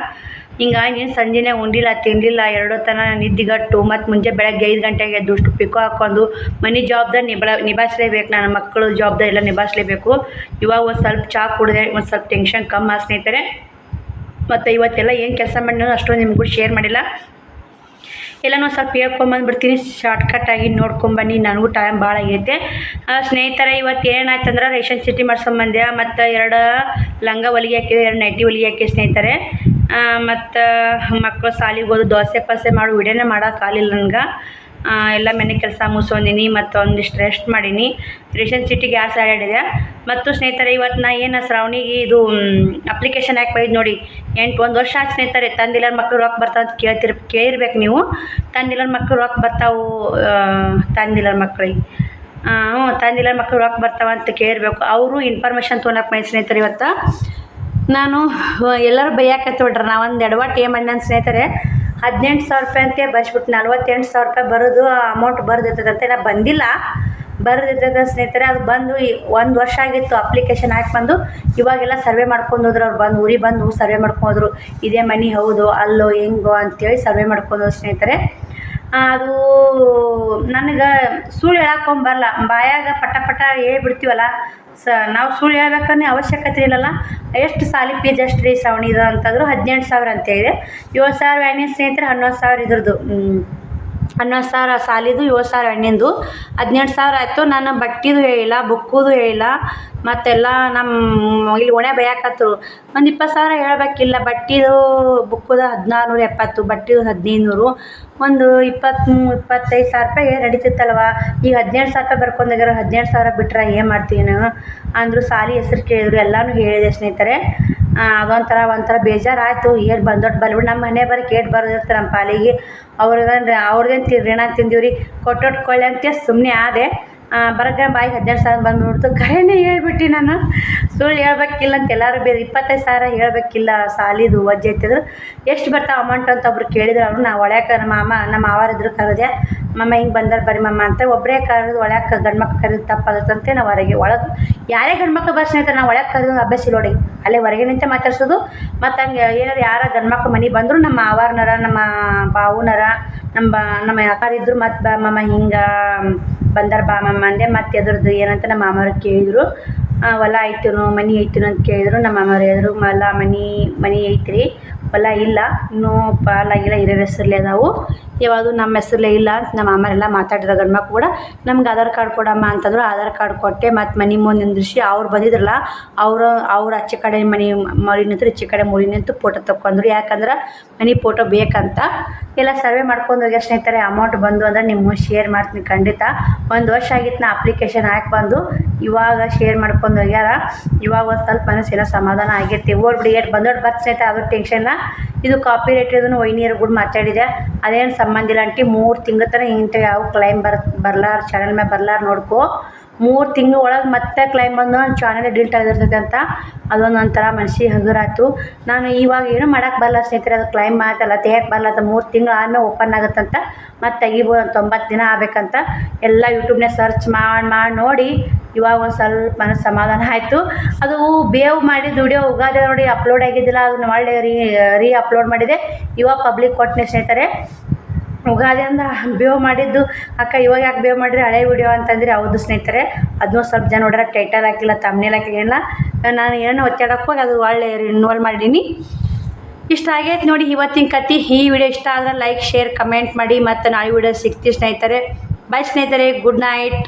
ಹಿಂಗಾಗಿ ನೀನು ಸಂಜೆನೇ ಉಂಡಿಲ್ಲ ತಿನ್ನಲಿಲ್ಲ 2 ತನ ನಿದ್ದಿಗಟ್ಟು ಮತ್ತು ಮುಂಜಾನೆ ಬೆಳಗ್ಗೆ 5 ಗಂಟೆಗೆ ಎದ್ದು ಪಿಕೋ ಹಾಕ್ಕೊಂಡು ಮನೆ ಜವಾಬ್ದಾರಿ ನಿಭಾಯಿಸಲೇಬೇಕು ನನ್ನ ಮಕ್ಕಳು ಜವಾಬ್ದಾರಿ ಎಲ್ಲ ನಿಭಾಯಿಸಲೇಬೇಕು ಇವಾಗ ಒಂದು ಸ್ವಲ್ಪ ಚಹಾ ಕುಡಿದೆ ಒಂದು ಸ್ವಲ್ಪ ಟೆನ್ಷನ್ ಕಮ್ಮಿ ಸ್ನೇಹಿತರೆ ಮತ್ತು ಇವತ್ತೆಲ್ಲ ಏನು ಕೆಲಸ ಮಾಡಿ ಅಷ್ಟೊಂದು ನಿಮಗೂ ಶೇರ್ ಮಾಡಿಲ್ಲ ಎಲ್ಲನೂ ಸ್ವಲ್ಪ ಹೇಳ್ಕೊಂಬಂದ್ಬಿಡ್ತೀನಿ ಶಾರ್ಟ್ಕಟ್ಟಾಗಿ ನೋಡ್ಕೊಂಬನ್ನಿ ನನಗೂ ಟೈಮ್ ಭಾಳ ಆಗೈತೆ ಸ್ನೇಹಿತರೆ ಇವತ್ತು ಏನಾಯ್ತಂದ್ರೆ ರೇಷನ್ ಚೀಟಿ ಮಾಡ್ಸ್ಕೊಂಬಂದೆ ಮತ್ತು 2 ಲಂಗ ಹೊಲಿಗೆ ಹಾಕಿದೆ 2 ನೈಟಿ ಹೊಲಿಗೆ ಹಾಕಿ ಸ್ನೇಹಿತರೆ ಮತ್ತು ಮಕ್ಕಳು ಸಾಲಿಗೆ ಹೋದು ದೋಸೆ ಪಾಸೆ ಮಾಡಿ ವಿಡಿಯೋನೇ ಮಾಡೋಕ್ಕಾಗಲಿಲ್ಲ ನನಗೆ ಎಲ್ಲ ಮನೆ ಕೆಲಸ ಮುಗಿಸ್ಕೊಂಡಿನಿ ಮತ್ತು ಒಂದಿಷ್ಟು ರೆಸ್ಟ್ ಮಾಡೀನಿ. ರೇಷನ್ ಚೀಟಿಗೆ 2 ಸಾವಿರ ಆಡಿದೆ. ಮತ್ತು ಸ್ನೇಹಿತರೆ ಇವತ್ತು ನಾ ಏನು ಶ್ರಾವಣಿಗೆ ಇದು ಅಪ್ಲಿಕೇಶನ್ ಹಾಕಿ ಬೈದು ನೋಡಿ 1 ವರ್ಷ ಆಯ್ತು ಸ್ನೇಹಿತರೆ. ತಂದಿಲ್ಲರ ಮಕ್ಕಳು ರೊಕ್ಕ ಬರ್ತಾವೆ ಅಂತ ಕೇಳಿರ್ಬೇಕು ನೀವು. ತಂದಿಲ್ಲರ ಮಕ್ಕಳು ರೊಕ್ಕ ಬರ್ತಾವೆ, ತಂದಿಲ್ಲರ ಮಕ್ಕಳಿಗೆ ತಂದಿಲ್ಲರ ಮಕ್ಕಳು ರೊಕ್ಕ ಬರ್ತಾವೆ ಅಂತ ಕೇಳಿರ್ಬೇಕು. ಅವರು ಇನ್ಫಾರ್ಮೇಷನ್ ತೊಗೊಳಕ್ಕೆ ಬಂದ ಸ್ನೇಹಿತರೆ. ಇವತ್ತು ನಾನು ಎಲ್ಲರೂ ಬೈಯಾಕತ್ತಿ ಬಿಡ್ರಿ. ನಾ ಒಂದು ಎಡವಟ್ಟು ಏನು ಮಾಡಿ ನನ್ನ ಸ್ನೇಹಿತರೆ 18,000 ರೂಪಾಯಿ ಅಂತ ಬರ್ಸ್ಬಿಟ್ಟು 48,000 ರೂಪಾಯಿ ಬರೋದು ಅಮೌಂಟ್ ಬರೆದಿರ್ತದಂತೆ. ನಾ ಬಂದಿಲ್ಲ, ಬರೆದಿರ್ತದೆ ಸ್ನೇಹಿತರೆ. ಅದು ಬಂದು 1 ವರ್ಷ ಆಗಿತ್ತು ಅಪ್ಲಿಕೇಶನ್ ಹಾಕಿ ಬಂದು. ಇವಾಗೆಲ್ಲ ಸರ್ವೆ ಮಾಡ್ಕೊಂಡು ಹೋದ್ರು ಅವ್ರು. ಬಂದು ಊರಿಗೆ ಬಂದು ಸರ್ವೆ ಮಾಡ್ಕೊಂಡ್ರು. ಇದೇ ಮನೆ ಹೌದು ಅಲ್ಲೋ ಹೆಂಗೋ ಅಂತೇಳಿ ಸರ್ವೆ ಮಾಡ್ಕೊಂಡು ಹೋದ್ರು ಸ್ನೇಹಿತರೆ. ಅದು ನನಗೆ ಸುಳ್ಳು ಹೇಳಕ್ಕೊಂಬರಲ್ಲ, ಬಾಯಾಗ ಪಟ ಪಟ ಹೇಳ್ಬಿಡ್ತೀವಲ್ಲ. ನಾವು ಸುಳ್ಳು ಹೇಳ್ಬೇಕನ್ನೋ ಅವಶ್ಯಕತೆ ಇಲ್ಲಲ್ಲ. ಎಷ್ಟು ಸಾಲಿ ಫೀಸ್ ಎಷ್ಟು ರೀ ಶ್ರಾವಣಿದು ಅಂತಂದ್ರು 18,000 ಅಂತ ಇದೆ. 7,000 ವ್ಯಾನಿನ ಸ್ನೇಹಿತರೆ, 11,000 ಇದ್ರದ್ದು 11,000 ಸಾಲಿದು, 7,000 ಎಣ್ಣಿಂದು, 18,000 ಆಯಿತು. ನಾನು ಬಟ್ಟಿದು ಹೇಳಿಲ್ಲ, ಬುಕ್ಕುದು ಹೇಳಿಲ್ಲ. ಮತ್ತೆಲ್ಲ ನಮ್ಮ ಇಲ್ಲಿ ಒಣೆ ಬೈಯಾಕತ್ರು. ಒಂದು 20,000 ಹೇಳ್ಬೇಕಿಲ್ಲ. ಬಟ್ಟಿದು ಬುಕ್ಕುದು 1,670, ಬಟ್ಟಿದು 1,500, ಒಂದು 25,000 ರೂಪಾಯಿ ನಡೀತಿತ್ತಲ್ವ. ಈಗ 18,000 ರೂಪಾಯಿ ಬರ್ಕೊಂಡೋಗ್ಯಾರ. 18,000 ಬಿಟ್ರೆ ಏನು ಮಾಡ್ತೀನಿ ನಾನು ಅಂದರು. ಸಾಲಿ ಹೆಸ್ರು ಕೇಳಿದ್ರು, ಎಲ್ಲನೂ ಹೇಳಿದೆ ಸ್ನೇಹಿತರೆ. ಒಂಥರ ಬೇಜಾರಾಯಿತು. ಏನು ಬಂದೊಟ್ಟು ಬಲ್ಬಿಡು, ನಮ್ಮ ಮನೆ ಬರೋಕೆ ಏಟ್ ಬರೋದಿರ್ತಾರೆ ನಮ್ಮ ಪಾಲಿಗೆ. ಅವ್ರದ್ದೇನು ಋಣ ತಿಂದೀವ್ರಿ, ಕೊಟ್ಟೊಟ್ಟು ಕೊಳ್ಳಿ ಅಂತ ಸುಮ್ಮನೆ ಆದೆ. ಬರಗ ಬಾಯಿಗೆ 18,000 ಬಂದುಬಿಡ್ತು. ಕರೆನೇ ಹೇಳ್ಬಿಟ್ಟು ನಾನು ಸುಳ್ಳು ಹೇಳ್ಬೇಕಿಲ್ಲ ಅಂತ ಎಲ್ಲರೂ 25,000 ಹೇಳ್ಬೇಕಿಲ್ಲ ಸಾಲಿದು ವಜ್ಜೆ ಐತಿದ್ರು. ಎಷ್ಟು ಬರ್ತಾವೆ ಅಮೌಂಟ್ ಅಂತ ಒಬ್ರು ಕೇಳಿದ್ರು. ಅವರು ನಾ ಒಳ್ಯಾಕ ನಮ್ಮ ಮಾವಾರಿದ್ರು ಕರೆದೆ. ಮಮ್ಮ ಹಿಂಗೆ ಬಂದಾರೆ ಬರ್ರಿ ಮಮ್ಮ ಅಂತ ಒಬ್ಬರೇ ಕರೆದು ಒಳ್ಯಾಕ ಗಂಡು ಮಕ್ಳು ಕರೆದು ತಪ್ಪಾಗುತ್ತಂತೆ. ನಾವು ಹೊರಗೆ ಒಳಗೆ ಯಾರೇ ಗಂಡು ಮಕ್ಳು ಬಸ್ ಸ್ನೇಹಿತರೆ ನಾವು ಒಳಗೆ ಕರೆದು ಅಭ್ಯಾಸ ಇಲ್ಲ ನೋಡಿ. ಅಲ್ಲೇ ಹೊರಗೆ ನಿಂತೆ ಮಾತಾಡ್ಸೋದು. ಮತ್ತು ಹಂಗೆ ಏನಾದ್ರು ಯಾರ ಗಂಡು ಮಕ್ಳು ಮನೆಗೆ ಬಂದರು ನಮ್ಮ ಮಾವಾರನರ, ನಮ್ಮ ಬಾವುನರ, ನಮ್ಮ ಅಕ್ಕಾರಿದ್ರು. ಮತ್ತು ಬಾ ಮಮ್ಮ ಹಿಂಗೆ ಬಂದಾರ ಬಾ ಮಮ್ಮ ಅಂದೆ. ಮತ್ತು ಎದ್ರದ್ದು ಏನಂತ ನಮ್ಮ ಮಾಮವ್ರಿಗೆ ಕೇಳಿದರು. ಹೊಲ ಐತೇನೋ ಮನೆ ಐತೇನೋ ಅಂತ ಕೇಳಿದ್ರು. ನಮ್ಮ ಮಾಮವ್ರು ಹೇಳಿದ್ರು ಹೊಲ ಮನೆ ಐತ್ರಿ, ಹೊಲ ಇಲ್ಲ, ಇನ್ನೂ ಪಾಲಾಗಿಲ್ಲ, ಹಿರಿಯರ ಹೆಸರಲ್ಲೇ ಅದಾವು, ಯಾವುದು ನಮ್ಮ ಹೆಸರಲ್ಲೇ ಇಲ್ಲ ಅಂತ ನಮ್ಮ ಮಾಮರೆಲ್ಲ ಮಾತಾಡಿದ್ರು. ಗಂಡು ಮಕ್ಳು ಕೂಡ ನಮ್ಗೆ ಆಧಾರ್ ಕಾರ್ಡ್ ಕೊಡಮ್ಮ ಅಂತಂದ್ರು. ಆಧಾರ್ ಕಾರ್ಡ್ ಕೊಟ್ಟೆ. ಮತ್ತು ಮನೆ ಮುಂದೆ ನಿಂದ್ರಿಸಿ ಅವ್ರು ಬಂದಿದ್ರಲ್ಲ, ಅವ್ರು ಆಚೆ ಕಡೆ ಮನೆ ಮರಿ ನಿಂತರು, ಈಚೆ ಕಡೆ ಮುರಿ ನಿಂತು ಫೋಟೋ ತಗೊಂಡ್ರು. ಯಾಕಂದ್ರೆ ಮನೆ ಫೋಟೋ ಬೇಕಂತ. ಎಲ್ಲ ಸರ್ವೆ ಮಾಡ್ಕೊಂಡು ಹೋಗ್ಯಾರ ಸ್ನೇಹಿತರೆ. ಅಮೌಂಟ್ ಬಂದು ಅಂದ್ರೆ ನಿಮ್ಗೆ ಶೇರ್ ಮಾಡ್ತೀನಿ ಖಂಡಿತ. 1 ವರ್ಷ ಆಗಿತ್ತು ನಾ ಅಪ್ಲಿಕೇಶನ್ ಹಾಕಿ ಬಂದು. ಇವಾಗ ಶೇರ್ ಮಾಡ್ಕೊಂಡು ಹೋಗ್ಯಾರ. ಇವಾಗ ಒಂದು ಸ್ವಲ್ಪ ಮನಸ್ಸಿನ ಸಮಾಧಾನ ಆಗೈತಿ. ಓಡ್ಬಿಡಿ ಏಟ್ ಬಂದೋಟ್ಟು ಬರ್ತ ಸ್ನೇಹಿತರೆ, ಅದು ಟೆನ್ಷನ್. ಇದು ಕಾಪಿ ರೇಟ್ ಇದನ್ನು ವೈನಿಯರ್ ಕೂಡ ಮಾತಾಡಿದೆ. ಅದೇನು ಸಂಬಂಧ ಇಲ್ಲ ಆಂಟಿ. 3 ತಿಂಗಳ ತನಕ ಇಂಥ ಯಾವ ಕ್ಲೈಮ್ ಬರ್ಲಾರ ಚಾನಲ್ ಮೇಲೆ ಬರ್ಲಾರ ನೋಡ್ಕೊ. 3 ತಿಂಗಳ ಒಳಗೆ ಮತ್ತೆ ಕ್ಲೈಮ್ ಬಂದು ಚಾನಲ್ ಡಿಲೀಟ್ ಆಗಿರ್ತೈತೆ ಅಂತ. ಅದೊಂದು ಒಂಥರ ಮನ್ಸಿಗೆ ಹಗುರಾಯ್ತು. ನಾನು ಇವಾಗ ಏನೂ ಮಾಡೋಕ್ಕೆ ಬರಲ್ಲ ಸ್ನೇಹಿತರೆ. ಅದು ಕ್ಲೈಮ್ ಮಾತಲ್ಲ ತೆಗಿಯಕ್ಕೆ ಬರಲ್ಲ ಅಂತ. 3 ತಿಂಗಳು ಆದಮೇಲೆ ಓಪನ್ ಆಗುತ್ತಂತ. ಮತ್ತು ತೆಗಿಬೋದು ಅಂತ 90 ದಿನ ಆಗಬೇಕಂತ. ಎಲ್ಲ ಯೂಟ್ಯೂಬ್ನಾಗ ಸರ್ಚ್ ಮಾಡಿ ನೋಡಿ ಇವಾಗ ಒಂದು ಸ್ವಲ್ಪ ಮನಸ್ಸು ಸಮಾಧಾನ ಆಯಿತು. ಅದು ಬೇವ್ ಮಾಡಿದ ವಿಡಿಯೋ ಉಗಾದಿ ನೋಡಿ ಅಪ್ಲೋಡ್ ಆಗಿದ್ದಿಲ್ಲ. ಅದನ್ನ ಒಳ್ಳೆ ರೀ ಅಪ್ಲೋಡ್ ಮಾಡಿದೆ. ಇವಾಗ ಪಬ್ಲಿಕ್ ಕೊಟ್ಟನೆ ಸ್ನೇಹಿತರೆ. ಉಗಾದಿ ಅಂದ್ರೆ ಬೇವ್ ಮಾಡಿದ್ದು ಅಕ್ಕ ಇವಾಗ ಯಾಕೆ ಬೇವ್ ಮಾಡಿರಿ ಹಳೆ ವಿಡಿಯೋ ಅಂತಂದ್ರೆ ಹೌದು ಸ್ನೇಹಿತರೆ. ಅದನ್ನೂ ಸ್ವಲ್ಪ ಜನ ನೋಡ್ರೆ ಟೈಟಲ್ ಹಾಕಿಲ್ಲ, ತಮ್ನೇಲ್ ಹಾಕಿಲ್ಲ. ನಾನು ಏನೋ ಒಚ್ಚಾಡಕ್ಕೆ ಹೋಗಿ ಅದು ಒಳ್ಳೆ ಇನ್ವಾಲ್ವ್ ಮಾಡೀನಿ. ಇಷ್ಟ ಆಗೈತೆ ನೋಡಿ ಇವತ್ತಿನ ಕತೆ. ಈ ವಿಡಿಯೋ ಇಷ್ಟ ಆದರೆ ಲೈಕ್, ಶೇರ್, ಕಮೆಂಟ್ ಮಾಡಿ. ಮತ್ತು ನಾಳೆ ವಿಡಿಯೋ ಸಿಗ್ತೀವಿ ಸ್ನೇಹಿತರೆ. ಬಾಯ್ ಸ್ನೇಹಿತರೆ, ಗುಡ್ ನೈಟ್.